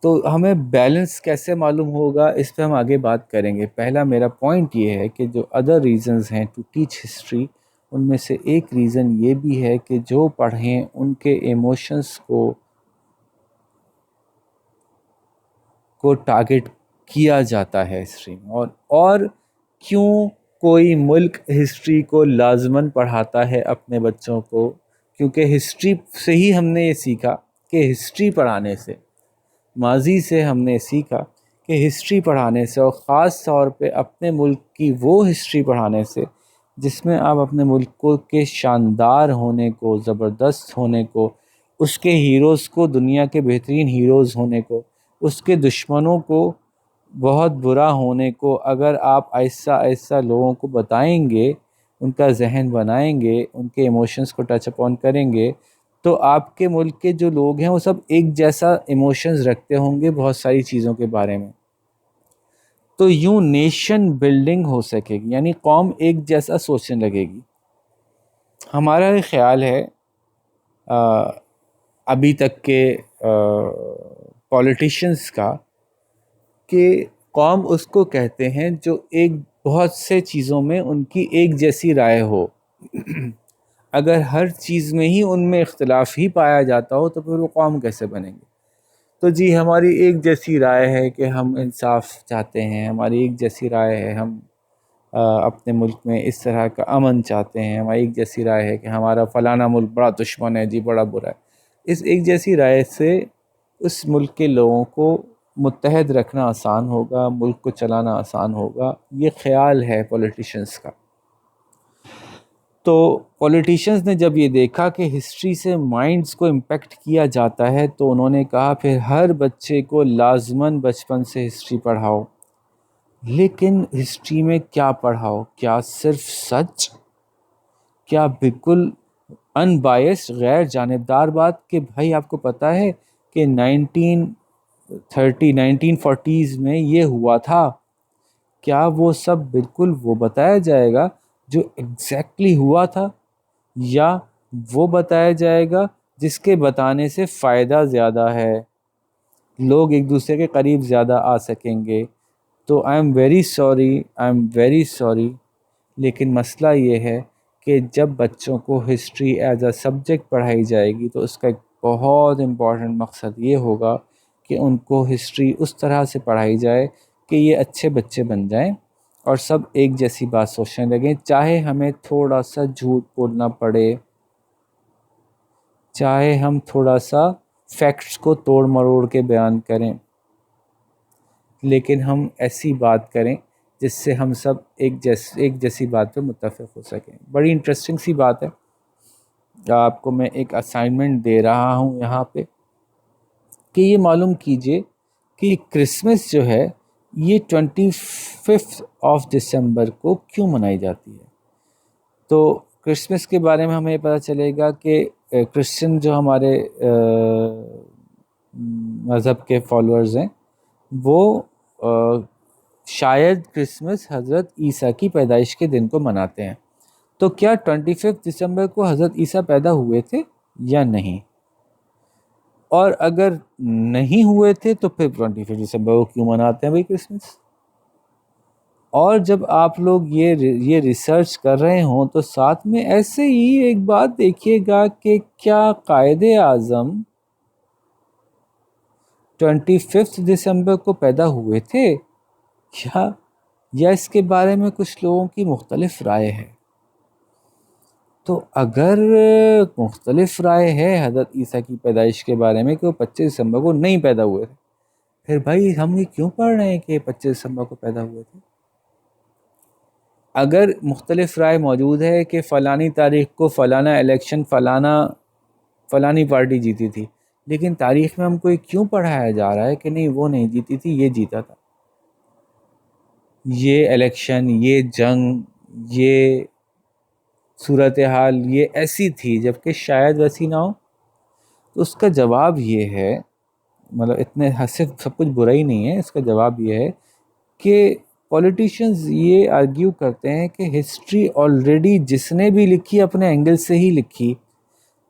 تو ہمیں بیلنس کیسے معلوم ہوگا اس پہ ہم آگے بات کریں گے. پہلا میرا پوائنٹ یہ ہے کہ جو ادر ریزنز ہیں ٹو ٹیچ ہسٹری، ان میں سے ایک ریزن یہ بھی ہے کہ جو پڑھیں ان کے ایموشنز کو ٹارگٹ کیا جاتا ہے ہسٹری میں. اور کیوں کوئی ملک ہسٹری کو لازماً پڑھاتا ہے اپنے بچوں کو؟ کیونکہ ہسٹری سے ہی ہم نے یہ سیکھا کہ ہسٹری پڑھانے سے، ماضی سے ہم نے سیکھا کہ ہسٹری پڑھانے سے، اور خاص طور پہ اپنے ملک کی وہ ہسٹری پڑھانے سے جس میں آپ اپنے ملک کو کے شاندار ہونے کو، زبردست ہونے کو، اس کے ہیروز کو دنیا کے بہترین ہیروز ہونے کو، اس کے دشمنوں کو بہت برا ہونے کو اگر آپ آہستہ آہستہ لوگوں کو بتائیں گے، ان کا ذہن بنائیں گے، ان کے ایموشنز کو ٹچ اپون کریں گے، تو آپ کے ملک کے جو لوگ ہیں وہ سب ایک جیسا ایموشنز رکھتے ہوں گے بہت ساری چیزوں کے بارے میں. تو یوں نیشن بلڈنگ ہو سکے گی، یعنی قوم ایک جیسا سوچنے لگے گی. ہمارا یہ خیال ہے ابھی تک کے پولیٹیشنز کا، کہ قوم اس کو کہتے ہیں جو ایک بہت سے چیزوں میں ان کی ایک جیسی رائے ہو. اگر ہر چیز میں ہی ان میں اختلاف ہی پایا جاتا ہو تو پھر وہ قوم کیسے بنیں گے؟ تو جی ہماری ایک جیسی رائے ہے کہ ہم انصاف چاہتے ہیں، ہماری ایک جیسی رائے ہے ہم اپنے ملک میں اس طرح کا امن چاہتے ہیں، ہماری ایک جیسی رائے ہے کہ ہمارا فلانا ملک بڑا دشمن ہے جی، بڑا برا ہے. اس ایک جیسی رائے سے اس ملک کے لوگوں کو متحد رکھنا آسان ہوگا، ملک کو چلانا آسان ہوگا، یہ خیال ہے پولیٹیشنز کا. تو پولیٹیشنز نے جب یہ دیکھا کہ ہسٹری سے مائنڈز کو امپیکٹ کیا جاتا ہے تو انہوں نے کہا پھر ہر بچے کو لازماً بچپن سے ہسٹری پڑھاؤ. لیکن ہسٹری میں کیا پڑھاؤ؟ کیا صرف سچ؟ کیا بالکل ان بائس، غیر جانبدار بات کہ بھائی آپ کو پتہ ہے کہ 1940s میں یہ ہوا تھا؟ کیا وہ سب بالکل وہ بتایا جائے گا جو ایگزیکٹلی ہوا تھا، یا وہ بتایا جائے گا جس کے بتانے سے فائدہ زیادہ ہے، لوگ ایک دوسرے کے قریب زیادہ آ سکیں گے؟ تو آئی ایم ویری سوری، لیکن مسئلہ یہ ہے کہ جب بچوں کو ہسٹری ایز اے سبجیکٹ پڑھائی جائے گی تو اس کا ایک بہت امپورٹنٹ مقصد یہ ہوگا کہ ان کو ہسٹری اس طرح سے پڑھائی جائے کہ یہ اچھے بچے بن جائیں اور سب ایک جیسی بات سوچنے لگیں، چاہے ہمیں تھوڑا سا جھوٹ بولنا پڑے، چاہے ہم تھوڑا سا فیکٹس کو توڑ مروڑ کے بیان کریں، لیکن ہم ایسی بات کریں جس سے ہم سب ایک جیسی بات پہ متفق ہو سکیں. بڑی انٹرسٹنگ سی بات ہے. آپ کو میں ایک اسائنمنٹ دے رہا ہوں یہاں پہ کہ یہ معلوم کیجئے کہ کرسمس جو ہے یہ 25 دسمبر کو کیوں منائی جاتی ہے. تو کرسمس کے بارے میں ہمیں یہ پتہ چلے گا کہ کرسچن جو ہمارے مذہب کے فالوورز ہیں وہ شاید کرسمس حضرت عیسیٰ کی پیدائش کے دن کو مناتے ہیں. تو کیا 25 دسمبر کو حضرت عیسیٰ پیدا ہوئے تھے یا نہیں؟ اور اگر نہیں ہوئے تھے تو پھر 25 دسمبر کو کیوں مناتے ہیں بھائی کرسمس؟ اور جب آپ لوگ یہ ریسرچ کر رہے ہوں تو ساتھ میں ایسے ہی ایک بات دیکھیے گا کہ کیا قائد اعظم 25 دسمبر کو پیدا ہوئے تھے یا اس کے بارے میں کچھ لوگوں کی مختلف رائے ہے. تو اگر مختلف رائے ہے حضرت عیسیٰ کی پیدائش کے بارے میں کہ وہ 25 دسمبر کو نہیں پیدا ہوئے تھے، پھر بھائی ہم یہ کیوں پڑھ رہے ہیں کہ 25 دسمبر کو پیدا ہوئے تھے؟ اگر مختلف رائے موجود ہے کہ فلانی تاریخ کو فلانا الیکشن فلانی پارٹی جیتی تھی، لیکن تاریخ میں ہم کو یہ کیوں پڑھایا جا رہا ہے کہ نہیں وہ نہیں جیتی تھی، یہ جیتا تھا، یہ الیکشن، یہ جنگ، یہ صورتحال یہ ایسی تھی جبکہ شاید ویسی نہ ہو؟ تو اس کا جواب یہ ہے، مطلب اتنے حد سے سب کچھ برا ہی نہیں ہے، اس کا جواب یہ ہے کہ پولیٹیشینز یہ آرگیو کرتے ہیں کہ ہسٹری آلریڈی جس نے بھی لکھی اپنے اینگل سے ہی لکھی.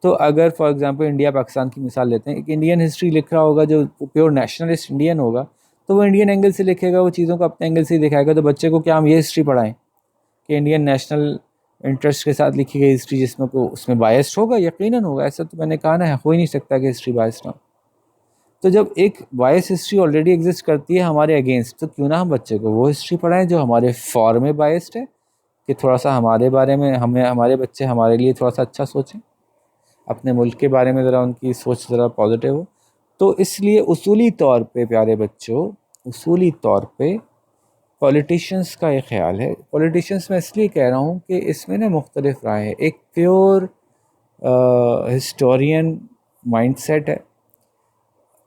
تو اگر فار ایگزامپل انڈیا پاکستان کی مثال لیتے ہیں، ایک انڈین ہسٹری لکھ رہا ہوگا جو پیور نیشنلسٹ انڈین ہوگا تو وہ انڈین اینگل سے لکھے گا، وہ چیزوں کو اپنے اینگل سے ہی دکھائے گا. تو بچے کو کیا ہم یہ ہسٹری پڑھائیں کہ انڈین نیشنل انٹرسٹ کے ساتھ لکھی گئی ہسٹری جس میں اس میں بائسڈ ہوگا؟ یقیناً ہوگا. ایسا تو میں نے کہا نا، ہو ہی نہیں سکتا کہ ہسٹری بائسڈ نہ ہو. تو جب ایک بائس ہسٹری آلریڈی ایگزسٹ کرتی ہے ہمارے اگینسٹ، تو کیوں نہ ہم بچے کو وہ ہسٹری پڑھائیں جو ہمارے فار میں بائسڈ ہے، کہ تھوڑا سا ہمارے بارے میں ہمارے بچے ہمارے لیے تھوڑا سا اچھا سوچیں، اپنے ملک کے بارے میں ذرا ان کی سوچ ذرا پازیٹیو ہو. تو اس لیے اصولی طور پہ پیارے بچوں، اصولی طور پہ پولیٹیشنز کا یہ خیال ہے، پولیٹیشنز میں اس لیے کہہ رہا ہوں کہ اس میں نا مختلف رائے ہے. ایک پیور ہسٹورین مائنڈ سیٹ ہے،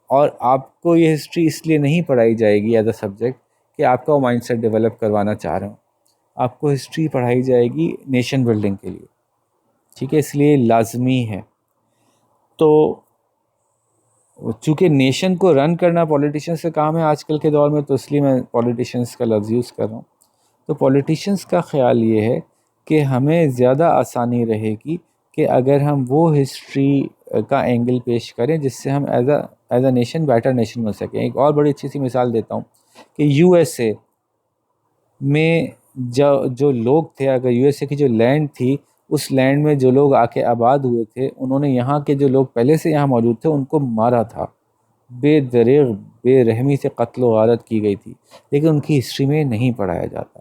اور آپ کو یہ ہسٹری اس لیے نہیں پڑھائی جائے گی ایز اے سبجیکٹ کہ آپ کا وہ مائنڈ سیٹ ڈیولپ کروانا چاہ رہا ہوں. آپ کو ہسٹری پڑھائی جائے گی نیشن بلڈنگ کے لیے، ٹھیک ہے؟ اس لیے لازمی ہے. تو چونکہ نیشن کو رن کرنا پولیٹیشنز کا کام ہے آج کل کے دور میں، تو اس لیے میں پولیٹیشنز کا لفظ یوز کر رہا ہوں. تو پولیٹیشنز کا خیال یہ ہے کہ ہمیں زیادہ آسانی رہے گی کہ اگر ہم وہ ہسٹری کا اینگل پیش کریں جس سے ہم as a nation better nation بن سکیں. ایک اور بڑی اچھی سی مثال دیتا ہوں کہ یو ایس اے میں جو لوگ تھے، اگر یو ایس اے کی جو لینڈ تھی، اس لینڈ میں جو لوگ آ کے آباد ہوئے تھے، انہوں نے یہاں کے جو لوگ پہلے سے یہاں موجود تھے ان کو مارا تھا، بے دریغ بے رحمی سے قتل و غارت کی گئی تھی. لیکن ان کی ہسٹری میں نہیں پڑھایا جاتا،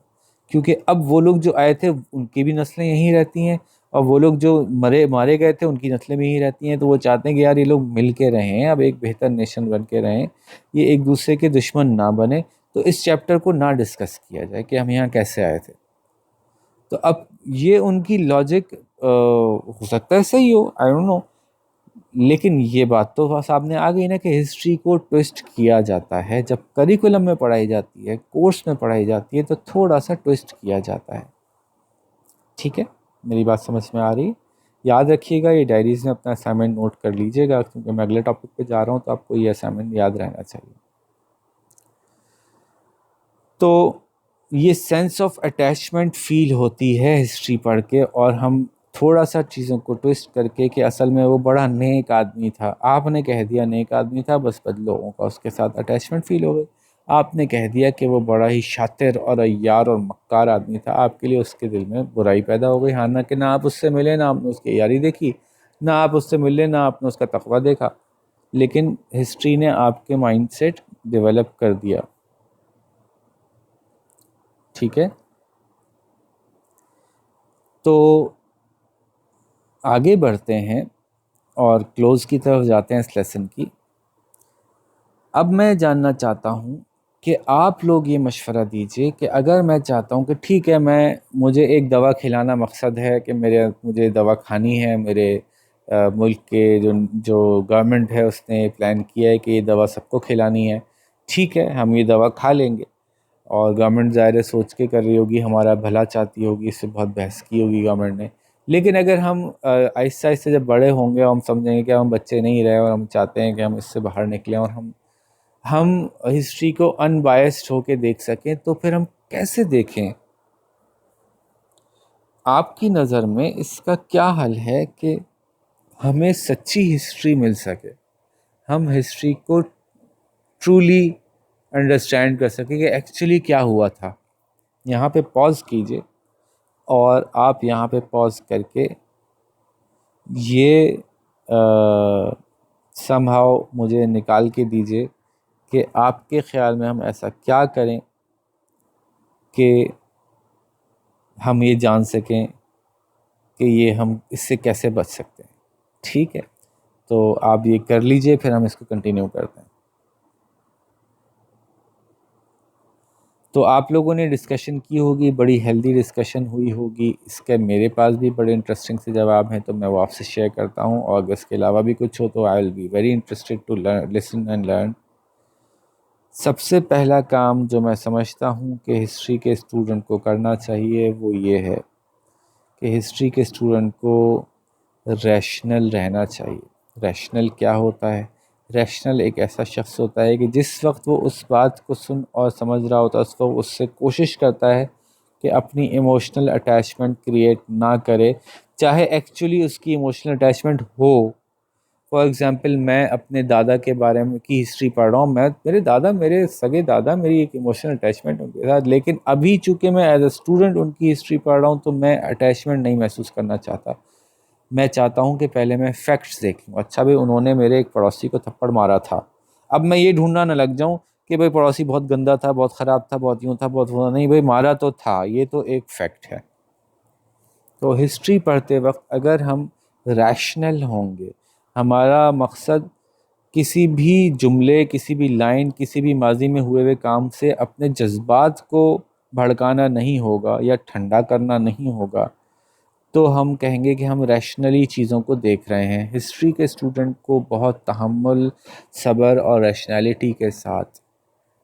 کیونکہ اب وہ لوگ جو آئے تھے ان کی بھی نسلیں یہیں رہتی ہیں، اور وہ لوگ جو مارے گئے تھے ان کی نسلیں بھی یہیں رہتی ہیں. تو وہ چاہتے ہیں کہ یار یہ لوگ مل کے رہیں، اب ایک بہتر نیشن بن کے رہیں، یہ ایک دوسرے کے دشمن نہ بنے. تو اس چیپٹر کو نہ ڈسکس کیا جائے کہ ہم یہاں کیسے آئے تھے. تو اب یہ ان کی لاجک ہو سکتا ہے صحیح ہو، آئی ڈونٹ نو، لیکن یہ بات تو سامنے آ گئی نا کہ ہسٹری کو ٹویسٹ کیا جاتا ہے. جب کریکولم میں پڑھائی جاتی ہے، کورس میں پڑھائی جاتی ہے، تو تھوڑا سا ٹویسٹ کیا جاتا ہے. ٹھیک ہے، میری بات سمجھ میں آ رہی؟ یاد رکھیے گا، یہ ڈائریز میں اپنا اسائنمنٹ نوٹ کر لیجیے گا، کیونکہ میں اگلے ٹاپک پہ جا رہا ہوں تو آپ کو یہ اسائنمنٹ یاد رہنا چاہیے. تو یہ سینس آف اٹیچمنٹ فیل ہوتی ہے ہسٹری پڑھ کے، اور ہم تھوڑا سا چیزوں کو ٹویسٹ کر کے کہ اصل میں وہ بڑا نیک آدمی تھا، آپ نے کہہ دیا نیک آدمی تھا، بس لوگوں کا اس کے ساتھ اٹیچمنٹ فیل ہو گئی. آپ نے کہہ دیا کہ وہ بڑا ہی شاطر اور عیار اور مکار آدمی تھا، آپ کے لیے اس کے دل میں برائی پیدا ہو گئی. حالانکہ نہ آپ اس سے ملے، نہ آپ نے اس کی یاری دیکھی، نہ آپ اس سے ملے، نہ آپ نے اس کا تقویٰ دیکھا، لیکن ہسٹری نے آپ کے مائنڈ سیٹ ڈیولپ کر دیا. ٹھیک ہے، تو آگے بڑھتے ہیں اور کلوز کی طرف جاتے ہیں اس لیسن کی. اب میں جاننا چاہتا ہوں کہ آپ لوگ یہ مشورہ دیجئے کہ اگر میں چاہتا ہوں کہ ٹھیک ہے، مجھے ایک دوا کھلانا مقصد ہے کہ مجھے دوا کھانی ہے، میرے ملک کے جو گورنمنٹ ہے اس نے پلان کیا ہے کہ یہ دوا سب کو کھلانی ہے، ٹھیک ہے، ہم یہ دوا کھا لیں گے. اور گورنمنٹ ظاہر ہے سوچ کے کر رہی ہوگی، ہمارا بھلا چاہتی ہوگی، اس سے بہت بحث کی ہوگی گورنمنٹ نے. لیکن اگر ہم آہستہ آہستہ جب بڑے ہوں گے، ہم سمجھیں گے کہ ہم بچے نہیں رہے اور ہم چاہتے ہیں کہ ہم اس سے باہر نکلیں اور ہم ہسٹری کو ان بائسڈ ہو کے دیکھ سکیں، تو پھر ہم کیسے دیکھیں؟ آپ کی نظر میں اس کا کیا حل ہے کہ ہمیں سچی ہسٹری مل سکے، ہم ہسٹری کو ٹرولی انڈرسٹینڈ کر سکیں کہ ایکچولی کیا ہوا تھا؟ یہاں پہ پاز کیجئے اور آپ یہاں پہ پاز کر کے یہ سم ہاؤ مجھے نکال کے دیجئے کہ آپ کے خیال میں ہم ایسا کیا کریں کہ ہم یہ جان سکیں کہ یہ ہم اس سے کیسے بچ سکتے ہیں. ٹھیک ہے، تو آپ یہ کر لیجئے، پھر ہم اس کو کنٹینیو کرتے ہیں. تو آپ لوگوں نے ڈسکشن کی ہوگی، بڑی ہیلدی ڈسکشن ہوئی ہوگی. اس کے میرے پاس بھی بڑے انٹرسٹنگ سے جواب ہیں، تو میں وہ آپ سے شیئر کرتا ہوں. اور اگر اس کے علاوہ بھی کچھ ہو تو I will be very interested to listen and learn. سب سے پہلا کام جو میں سمجھتا ہوں کہ ہسٹری کے اسٹوڈنٹ کو کرنا چاہیے وہ یہ ہے کہ ہسٹری کے اسٹوڈنٹ کو ریشنل رہنا چاہیے. ریشنل کیا ہوتا ہے؟ ریشنل ایک ایسا شخص ہوتا ہے کہ جس وقت وہ اس بات کو سن اور سمجھ رہا ہوتا ہے اس وقت اس سے کوشش کرتا ہے کہ اپنی ایموشنل اٹیچمنٹ کریٹ نہ کرے، چاہے ایکچولی اس کی emotional attachment who. For example میں اپنے دادا کے بارے میں کی ہسٹری پڑھ رہا ہوں، میرے سگے دادا میری ایک ایموشنل اٹیچمنٹ ان کے ساتھ، لیکن ابھی چونکہ میں ایز اے اسٹوڈنٹ ان کی ہسٹری پڑھ رہا ہوں تو میں اٹیچمنٹ نہیں محسوس کرنا چاہتا. میں چاہتا ہوں کہ پہلے میں فیکٹس دیکھوں. اچھا بھائی انہوں نے میرے ایک پڑوسی کو تھپڑ مارا تھا، اب میں یہ ڈھونڈنا نہ لگ جاؤں کہ بھائی پڑوسی بہت گندا تھا، بہت خراب تھا، بہت یوں تھا، بہت وہ نہیں، بھائی مارا تو تھا، یہ تو ایک فیکٹ ہے. تو ہسٹری پڑھتے وقت اگر ہم ریشنل ہوں گے، ہمارا مقصد کسی بھی جملے، کسی بھی لائن، کسی بھی ماضی میں ہوئے ہوئے کام سے اپنے جذبات کو بھڑکانا نہیں ہوگا یا ٹھنڈا کرنا نہیں ہوگا، تو ہم کہیں گے کہ ہم ریشنلی چیزوں کو دیکھ رہے ہیں. ہسٹری کے اسٹوڈنٹ کو بہت تحمل، صبر اور ریشنالٹی کے ساتھ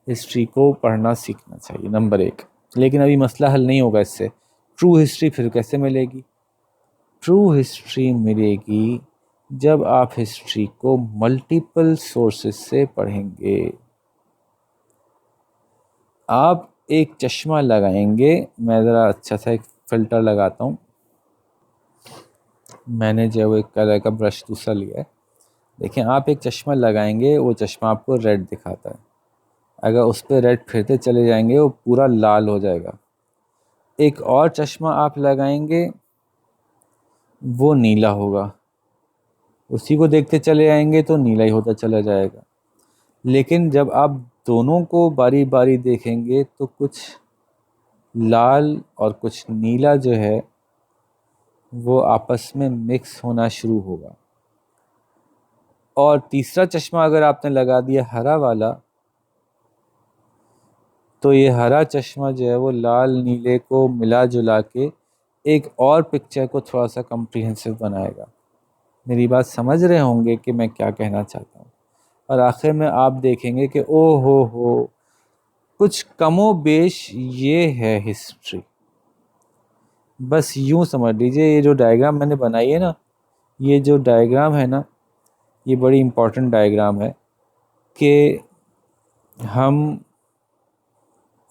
ہسٹری کو پڑھنا سیکھنا چاہیے، نمبر ایک. لیکن ابھی مسئلہ حل نہیں ہوگا اس سے. ٹرو ہسٹری پھر کیسے ملے گی؟ ٹرو ہسٹری ملے گی جب آپ ہسٹری کو ملٹیپل سورسز سے پڑھیں گے. آپ ایک چشمہ لگائیں گے، میں ذرا اچھا سا ایک فلٹر لگاتا ہوں. میں نے جو ایک کلر کا برش دوسرا لیا ہے. دیکھیں آپ ایک چشمہ لگائیں گے، وہ چشمہ آپ کو ریڈ دکھاتا ہے. اگر اس پہ ریڈ پھرتے چلے جائیں گے وہ پورا لال ہو جائے گا. ایک اور چشمہ آپ لگائیں گے وہ نیلا ہوگا، اسی کو دیکھتے چلے آئیں گے تو نیلا ہی ہوتا چلا جائے گا. لیکن جب آپ دونوں کو باری باری دیکھیں گے تو کچھ لال اور کچھ نیلا جو ہے وہ آپس میں مکس ہونا شروع ہوگا. اور تیسرا چشمہ اگر آپ نے لگا دیا ہرا والا، تو یہ ہرا چشمہ جو ہے وہ لال نیلے کو ملا جلا کے ایک اور پکچر کو تھوڑا سا کمپریہنسو بنائے گا. میری بات سمجھ رہے ہوں گے کہ میں کیا کہنا چاہتا ہوں. اور آخر میں آپ دیکھیں گے کہ او ہو کچھ کم و بیش یہ ہے ہسٹری. بس یوں سمجھ لیجئے یہ جو ڈائیگرام میں نے بنائی ہے نا، یہ جو ڈائیگرام ہے نا، یہ بڑی امپورٹنٹ ڈائیگرام ہے کہ ہم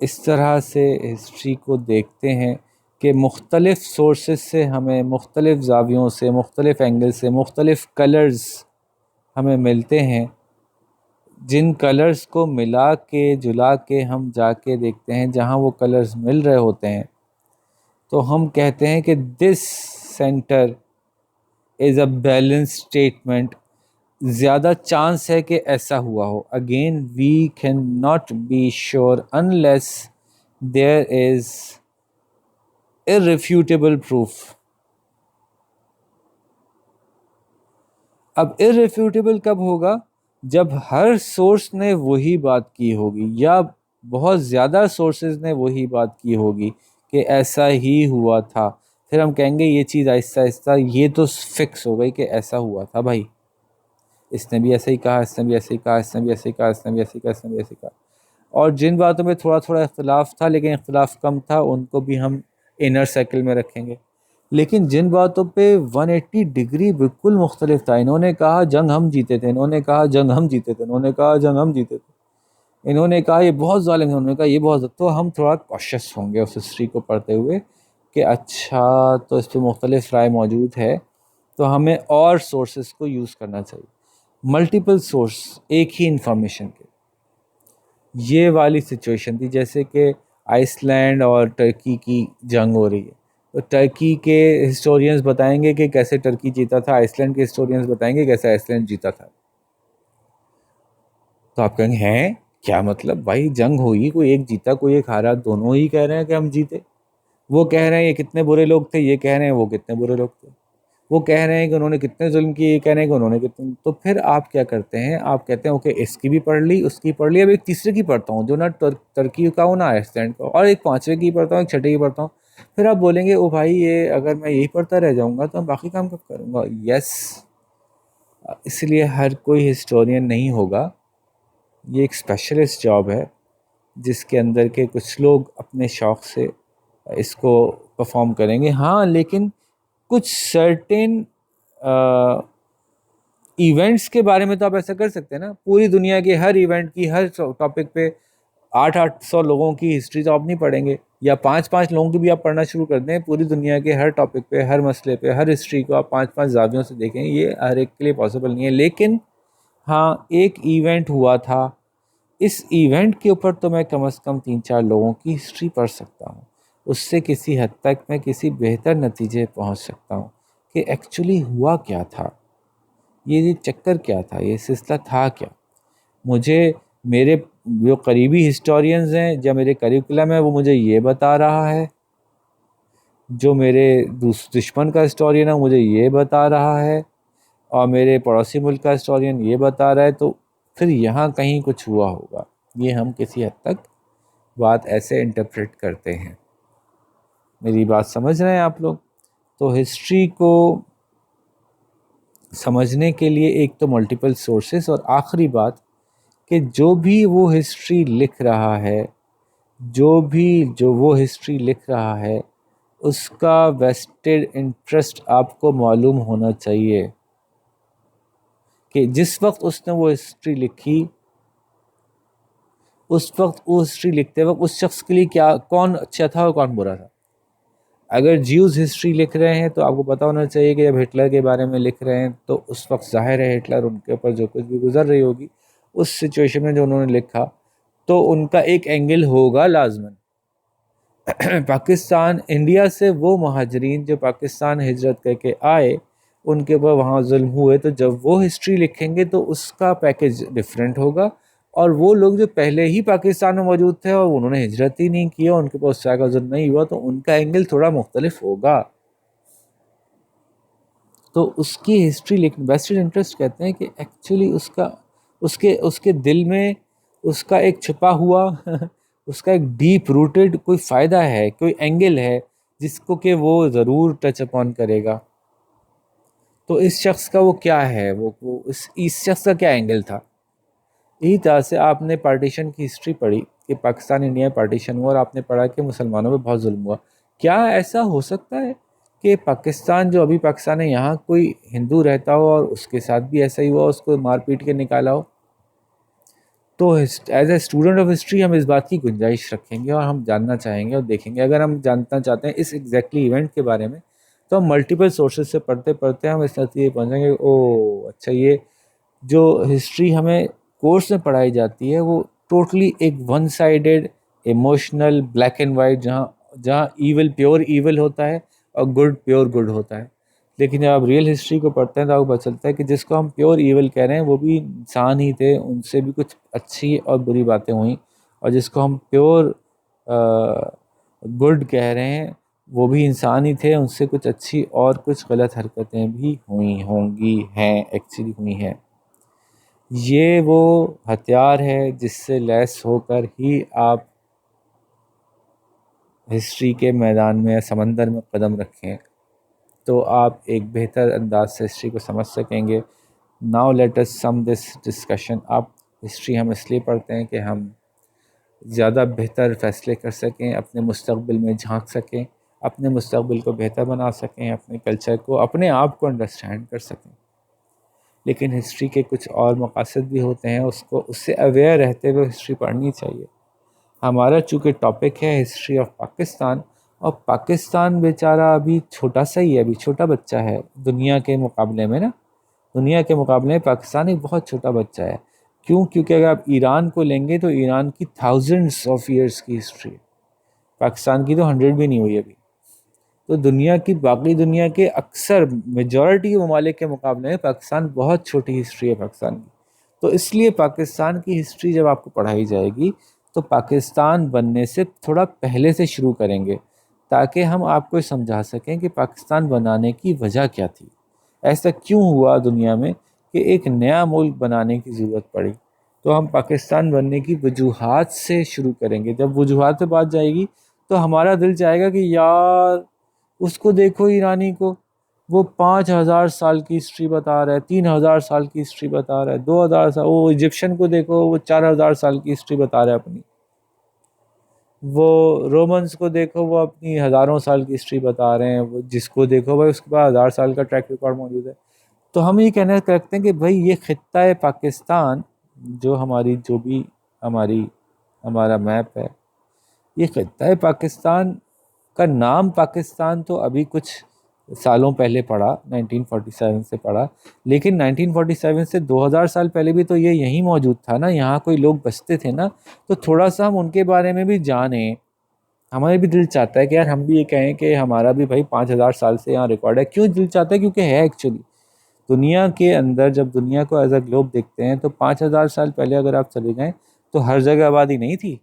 اس طرح سے ہسٹری کو دیکھتے ہیں کہ مختلف سورسز سے ہمیں مختلف زاویوں سے، مختلف اینگل سے، مختلف کلرز ہمیں ملتے ہیں. جن کلرز کو ملا کے جلا کے ہم جا کے دیکھتے ہیں جہاں وہ کلرز مل رہے ہوتے ہیں، تو ہم کہتے ہیں کہ this centre is a balance statement. زیادہ چانس ہے کہ ایسا ہوا ہو. Again we can not be sure unless there is irrefutable proof. اب irrefutable کب ہوگا؟ جب ہر سورس نے وہی بات کی ہوگی یا بہت زیادہ سورسز نے وہی بات کی ہوگی کہ ایسا ہی ہوا تھا. پھر ہم کہیں گے یہ چیز آہستہ آہستہ یہ تو فکس ہو گئی کہ ایسا ہوا تھا بھائی، اس نے بھی ایسے ہی کہا، اس نے بھی ایسے ہی کہا، اس نے بھی ایسے ہی کہا، اس نے بھی ایسے ہی کہا، اس نے بھی ایسے ہی کہا. اور جن باتوں میں تھوڑا تھوڑا اختلاف تھا لیکن اختلاف کم تھا، ان کو بھی ہم انر سرکل میں رکھیں گے. لیکن جن باتوں پہ 180 ڈگری بالکل مختلف تھا، انہوں نے کہا جنگ ہم جیتے تھے، انہوں نے کہا جنگ ہم جیتے تھے، انہوں نے کہا جنگ ہم جیتے تھے، انہوں نے کہا یہ بہت ظالم ہے، انہوں نے کہا یہ بہت، تو ہم تھوڑا کوشش ہوں گے اس ہسٹری کو پڑھتے ہوئے کہ اچھا تو اس پہ مختلف رائے موجود ہے، تو ہمیں اور سورسز کو یوز کرنا چاہیے. ملٹیپل سورس ایک ہی انفارمیشن کے. یہ والی سچویشن تھی جیسے کہ آئس لینڈ اور ٹرکی کی جنگ ہو رہی ہے، تو ٹرکی کے ہسٹورینز بتائیں گے کہ کیسے ٹرکی جیتا تھا، آئس لینڈ کے ہسٹورینز بتائیں گے کیسے آئس لینڈ جیتا تھا. تو آپ کہیں گے ہیں کیا مطلب بھائی، جنگ ہوئی، کوئی ایک جیتا کوئی ایک ہارا، دونوں ہی کہہ رہے ہیں کہ ہم جیتے. وہ کہہ رہے ہیں یہ کتنے برے لوگ تھے، یہ کہہ رہے ہیں وہ کتنے برے لوگ تھے. وہ کہہ رہے ہیں کہ انہوں نے کتنے ظلم کیے، یہ کہہ رہے ہیں کہ انہوں نے کتنے. تو پھر آپ کیا کرتے ہیں، آپ کہتے ہیں اوکے اس کی بھی پڑھ لی، اس کی پڑھ لی، اب ایک تیسرے کی پڑھتا ہوں جو نہ ترکی کا ہو نہ آئس لینڈ کا، اور ایک پانچویں کی پڑھتا ہوں، ایک چھٹے کی پڑھتا ہوں. پھر آپ بولیں گے او بھائی یہ اگر میں یہی پڑھتا رہ جاؤں گا تو میں باقی کام کب کروں گا. یس، اس لیے ہر کوئی ہسٹورین نہیں ہوگا. یہ ایک اسپیشلسٹ جاب ہے جس کے اندر کے کچھ لوگ اپنے شوق سے اس کو پرفارم کریں گے. ہاں لیکن کچھ سرٹن ایونٹس کے بارے میں تو آپ ایسا کر سکتے ہیں نا. پوری دنیا کے ہر ایونٹ کی، ہر ٹاپک پہ 800 لوگوں کی ہسٹری تو آپ نہیں پڑھیں گے، یا 5 لوگوں کی بھی آپ پڑھنا شروع کر دیں. پوری دنیا کے ہر ٹاپک پہ، ہر مسئلے پہ، ہر ہسٹری کو آپ 5 زاویوں سے دیکھیں، یہ ہر ایک کے لیے پاسبل نہیں ہے. لیکن ہاں ایک ایونٹ ہوا تھا، اس ایونٹ کے اوپر تو میں کم از کم 3-4 لوگوں کی ہسٹری پڑھ سکتا ہوں. اس سے کسی حد تک میں کسی بہتر نتیجے پہنچ سکتا ہوں کہ ایکچولی ہوا کیا تھا، یہ چکر کیا تھا، یہ سلسلہ تھا کیا. مجھے میرے جو قریبی ہسٹورینز ہیں یا میرے کریکولم ہے وہ مجھے یہ بتا رہا ہے، جو میرے دشمن کا ہسٹورین ہے مجھے یہ بتا رہا ہے، اور میرے پڑوسی ملک کا ہسٹورین یہ بتا رہا ہے، تو پھر یہاں کہیں کچھ ہوا ہوگا. یہ ہم کسی حد تک بات ایسے انٹرپریٹ کرتے ہیں. میری بات سمجھ رہے ہیں آپ لوگ؟ تو ہسٹری کو سمجھنے کے لیے ایک تو ملٹیپل سورسز، اور آخری بات کہ جو بھی وہ ہسٹری لکھ رہا ہے، جو وہ ہسٹری لکھ رہا ہے اس کا ویسٹڈ انٹرسٹ آپ کو معلوم ہونا چاہیے کہ جس وقت اس نے وہ ہسٹری لکھی، اس وقت وہ ہسٹری لکھتے وقت اس شخص کے لیے کون اچھا تھا اور کون برا تھا. اگر جیوز ہسٹری لکھ رہے ہیں تو آپ کو پتہ ہونا چاہیے کہ جب ہٹلر کے بارے میں لکھ رہے ہیں تو اس وقت ظاہر ہے ہٹلر ان کے اوپر جو کچھ بھی گزر رہی ہوگی اس سچویشن میں جو انہوں نے لکھا تو ان کا ایک اینگل ہوگا لازماً. پاکستان، انڈیا سے وہ مہاجرین جو پاکستان ہجرت کر کے آئے ان کے اوپر وہاں ظلم ہوئے، تو جب وہ ہسٹری لکھیں گے تو اس کا پیکج ڈفرینٹ ہوگا. اور وہ لوگ جو پہلے ہی پاکستان میں موجود تھے اور انہوں نے ہجرت ہی نہیں کیا، ان کے پاس اس طرح کا ظلم نہیں ہوا، تو ان کا اینگل تھوڑا مختلف ہوگا. تو اس کی ہسٹری لکھنے ویسٹڈ انٹرسٹ کہتے ہیں کہ ایکچولی اس کے دل میں اس کا ایک چھپا ہوا اس کا ایک ڈیپ روٹڈ کوئی فائدہ ہے، کوئی اینگل ہے جس کو کہ وہ ضرور ٹچ اپون کرے گا. تو اس شخص کا وہ کیا ہے، وہ اس شخص کا کیا اینگل تھا. یہی طرح سے آپ نے پارٹیشن کی ہسٹری پڑھی کہ پاکستان انڈیا پارٹیشن ہوا، اور آپ نے پڑھا کہ مسلمانوں پہ بہت ظلم ہوا. کیا ایسا ہو سکتا ہے کہ پاکستان جو ابھی پاکستان ہے یہاں کوئی ہندو رہتا ہو اور اس کے ساتھ بھی ایسا ہی ہوا، اس کو مار پیٹ کے نکالا ہو؟ تو as a student of history ہم اس بات کی گنجائش رکھیں گے اور ہم جاننا چاہیں گے اور دیکھیں گے. اگر ہم جاننا چاہتے ہیں اس ایگزیکٹلی ایونٹ کے بارے میں تو ہم ملٹیپل سورسز سے پڑھتے پڑھتے ہم اس نتیجے پہنچیں گے او اچھا یہ جو ہسٹری ہمیں کورس میں پڑھائی جاتی ہے وہ ٹوٹلی ایک one sided emotional black and white, جہاں ایول پیور ایول ہوتا ہے اور گڈ پیور گڈ ہوتا ہے. لیکن جب آپ ریئل ہسٹری کو پڑھتے ہیں تو آپ کو پتہ چلتا ہے کہ جس کو ہم پیور ایول کہہ رہے ہیں وہ بھی انسان ہی تھے، ان سے بھی کچھ اچھی اور بری باتیں ہوئیں، اور جس کو ہم پیور گڈ کہہ رہے ہیں وہ بھی انسان ہی تھے، ان سے کچھ اچھی اور کچھ غلط حرکتیں بھی ہوئی ہوں گی، ہیں ایکچولی ہوئی ہیں. یہ وہ ہتھیار ہے جس سے لیس ہو کر ہی آپ ہسٹری کے میدان میں یا سمندر میں قدم رکھیں تو آپ ایک بہتر انداز سے ہسٹری کو سمجھ سکیں گے. Now let us sum this discussion up. History ہم اس لیے پڑھتے ہیں کہ ہم زیادہ بہتر فیصلے کر سکیں، اپنے مستقبل میں جھانک سکیں، اپنے مستقبل کو بہتر بنا سکیں، اپنے کلچر کو، اپنے آپ کو انڈرسٹینڈ کر سکیں. لیکن ہسٹری کے کچھ اور مقاصد بھی ہوتے ہیں، اس سے اویئر رہتے ہوئے ہسٹری پڑھنی چاہیے. ہمارا چونکہ ٹاپک ہے ہسٹری آف پاکستان، اور پاکستان بیچارہ ابھی چھوٹا سا ہی ہے، ابھی چھوٹا بچہ ہے دنیا کے مقابلے میں نا. دنیا کے مقابلے میں پاکستان ایک بہت چھوٹا بچہ ہے. کیوں؟ کیونکہ اگر آپ ایران کو لیں گے تو ایران کی 1000s of years کی ہسٹری ہے. پاکستان کی تو 100 بھی نہیں ہوئی ابھی. تو دنیا کی باقی دنیا کے اکثر میجورٹی ممالک کے مقابلے میں پاکستان بہت چھوٹی ہسٹری ہے پاکستان کی. تو اس لیے پاکستان کی ہسٹری جب آپ کو پڑھائی جائے گی تو پاکستان بننے سے تھوڑا پہلے سے شروع کریں گے تاکہ ہم آپ کو سمجھا سکیں کہ پاکستان بنانے کی وجہ کیا تھی, ایسا کیوں ہوا دنیا میں کہ ایک نیا ملک بنانے کی ضرورت پڑی. تو ہم پاکستان بننے کی وجوہات سے شروع کریں گے. جب وجوہات پہ بات جائے گی تو ہمارا دل چاہے گا کہ یار اس کو دیکھو ایرانی کو, وہ 5,000 سال کی ہسٹری بتا رہا ہے, 3,000 سال کی ہسٹری بتا رہا ہے, 2,000 سال. وہ ایجپشن کو دیکھو, وہ 4,000 سال کی ہسٹری بتا رہا ہے اپنی. وہ رومنس کو دیکھو, وہ اپنی ہزاروں سال کی ہسٹری بتا رہے ہیں. وہ جس کو دیکھو بھائی اس کے پاس 1,000 سال کا ٹریک ریکارڈ موجود ہے. تو ہم یہ کہنا رکھتے ہیں کہ بھائی یہ خطہ پاکستان جو ہمارا میپ ہے, یہ خطہ پاکستان کا نام پاکستان تو ابھی کچھ سالوں پہلے پڑا, 1947 سے پڑا, لیکن 1947 سے 2,000 سال پہلے بھی تو یہ یہیں موجود تھا نا, یہاں کوئی لوگ بستے تھے نا. تو تھوڑا سا ہم ان کے بارے میں بھی جانیں. ہمارے بھی دل چاہتا ہے کہ یار ہم بھی یہ کہیں کہ ہمارا بھی بھائی 5,000 سال سے یہاں ریکارڈ ہے. کیوں دل چاہتا ہے؟ کیونکہ ہے ایکچولی. دنیا کے اندر جب دنیا کو ایز اے گلوب دیکھتے ہیں تو 5,000 سال پہلے اگر آپ چلے جائیں تو ہر جگہ آبادی نہیں تھی,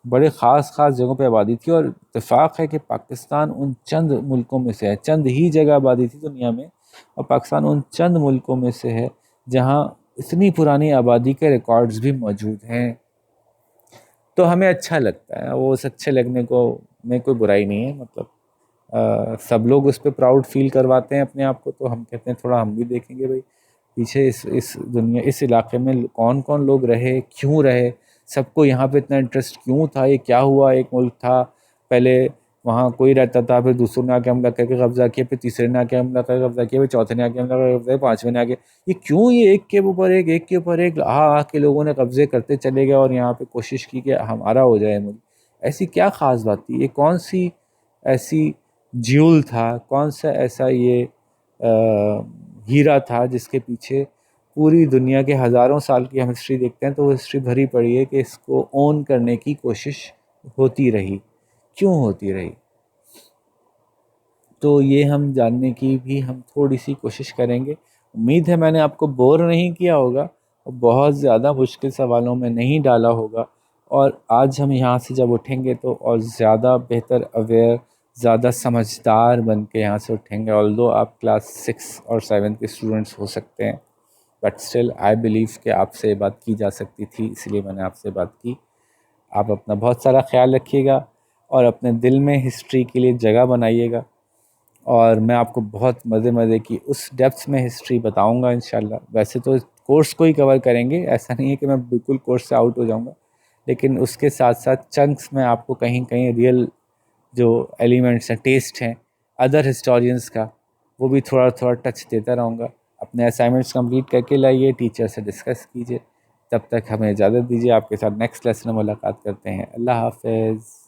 بڑے خاص جگہوں پہ آبادی تھی. اور اتفاق ہے کہ پاکستان ان چند ملکوں میں سے ہے, چند ہی جگہ آبادی تھی دنیا میں, اور پاکستان ان چند ملکوں میں سے ہے جہاں اتنی پرانی آبادی کے ریکارڈز بھی موجود ہیں. تو ہمیں اچھا لگتا ہے, وہ اس اچھے لگنے کو میں کوئی برائی نہیں ہے. مطلب سب لوگ اس پہ پراؤڈ فیل کرواتے ہیں اپنے آپ کو, تو ہم کہتے ہیں تھوڑا ہم بھی دیکھیں گے بھائی پیچھے اس علاقے میں کون کون لوگ رہے, کیوں رہے, سب کو یہاں پہ اتنا انٹرسٹ کیوں تھا, یہ کیا ہوا. ایک ملک تھا پہلے, وہاں کوئی رہتا تھا, پھر دوسروں نے آ کے حملہ کر کے قبضہ کیا, پھر تیسرے نے آ کے حملہ کر کے قبضہ کیا, پھر چوتھے نے آ کے حملہ کر کے قبضہ کیا, پانچویں نے آ کے, یہ کیوں یہ ایک کے اوپر ایک آ کے لوگوں نے قبضے کرتے چلے گئے اور یہاں پہ کوشش کی کہ ہمارا ہو جائے ملک. ایسی کیا خاص بات تھی؟ یہ کون سی ایسی جیول تھا, کون سا ایسا یہ ہیرا تھا جس کے پیچھے پوری دنیا کے ہزاروں سال کی ہم ہسٹری دیکھتے ہیں تو وہ ہسٹری بھری پڑی ہے کہ اس کو اون کرنے کی کوشش ہوتی رہی, کیوں ہوتی رہی. تو یہ ہم جاننے کی بھی ہم تھوڑی سی کوشش کریں گے. امید ہے میں نے آپ کو بور نہیں کیا ہوگا اور بہت زیادہ مشکل سوالوں میں نہیں ڈالا ہوگا, اور آج ہم یہاں سے جب اٹھیں گے تو اور زیادہ بہتر اویئر, زیادہ سمجھدار بن کے یہاں سے اٹھیں گے. آلدو آپ کلاس 6 اور 7 کے اسٹوڈنٹس ہو سکتے ہیں, بٹ اسٹل آئی بلیو کہ آپ سے بات کی جا سکتی تھی, اس لیے میں نے آپ سے بات کی. آپ اپنا بہت سارا خیال رکھیے گا اور اپنے دل میں ہسٹری کے لیے جگہ بنائیے گا, اور میں آپ کو بہت مزے کی اس ڈیپتھ میں ہسٹری بتاؤں گا انشاءاللہ. ویسے تو کورس کو ہی کور کریں گے, ایسا نہیں ہے کہ میں بالکل کورس سے آؤٹ ہو جاؤں گا, لیکن اس کے ساتھ ساتھ چنکس میں آپ کو کہیں کہیں ریئل جو ایلیمنٹس ہیں, ٹیسٹ ہیں ادر ہسٹورینس کا, وہ بھی تھوڑا ٹچ دیتا رہوں گا. اپنے اسائنمنٹس کمپلیٹ کر کے لائیے, ٹیچر سے ڈسکس کیجیے. تب تک ہمیں اجازت دیجیے, آپ کے ساتھ نیکسٹ لیسن میں ملاقات کرتے ہیں. اللہ حافظ.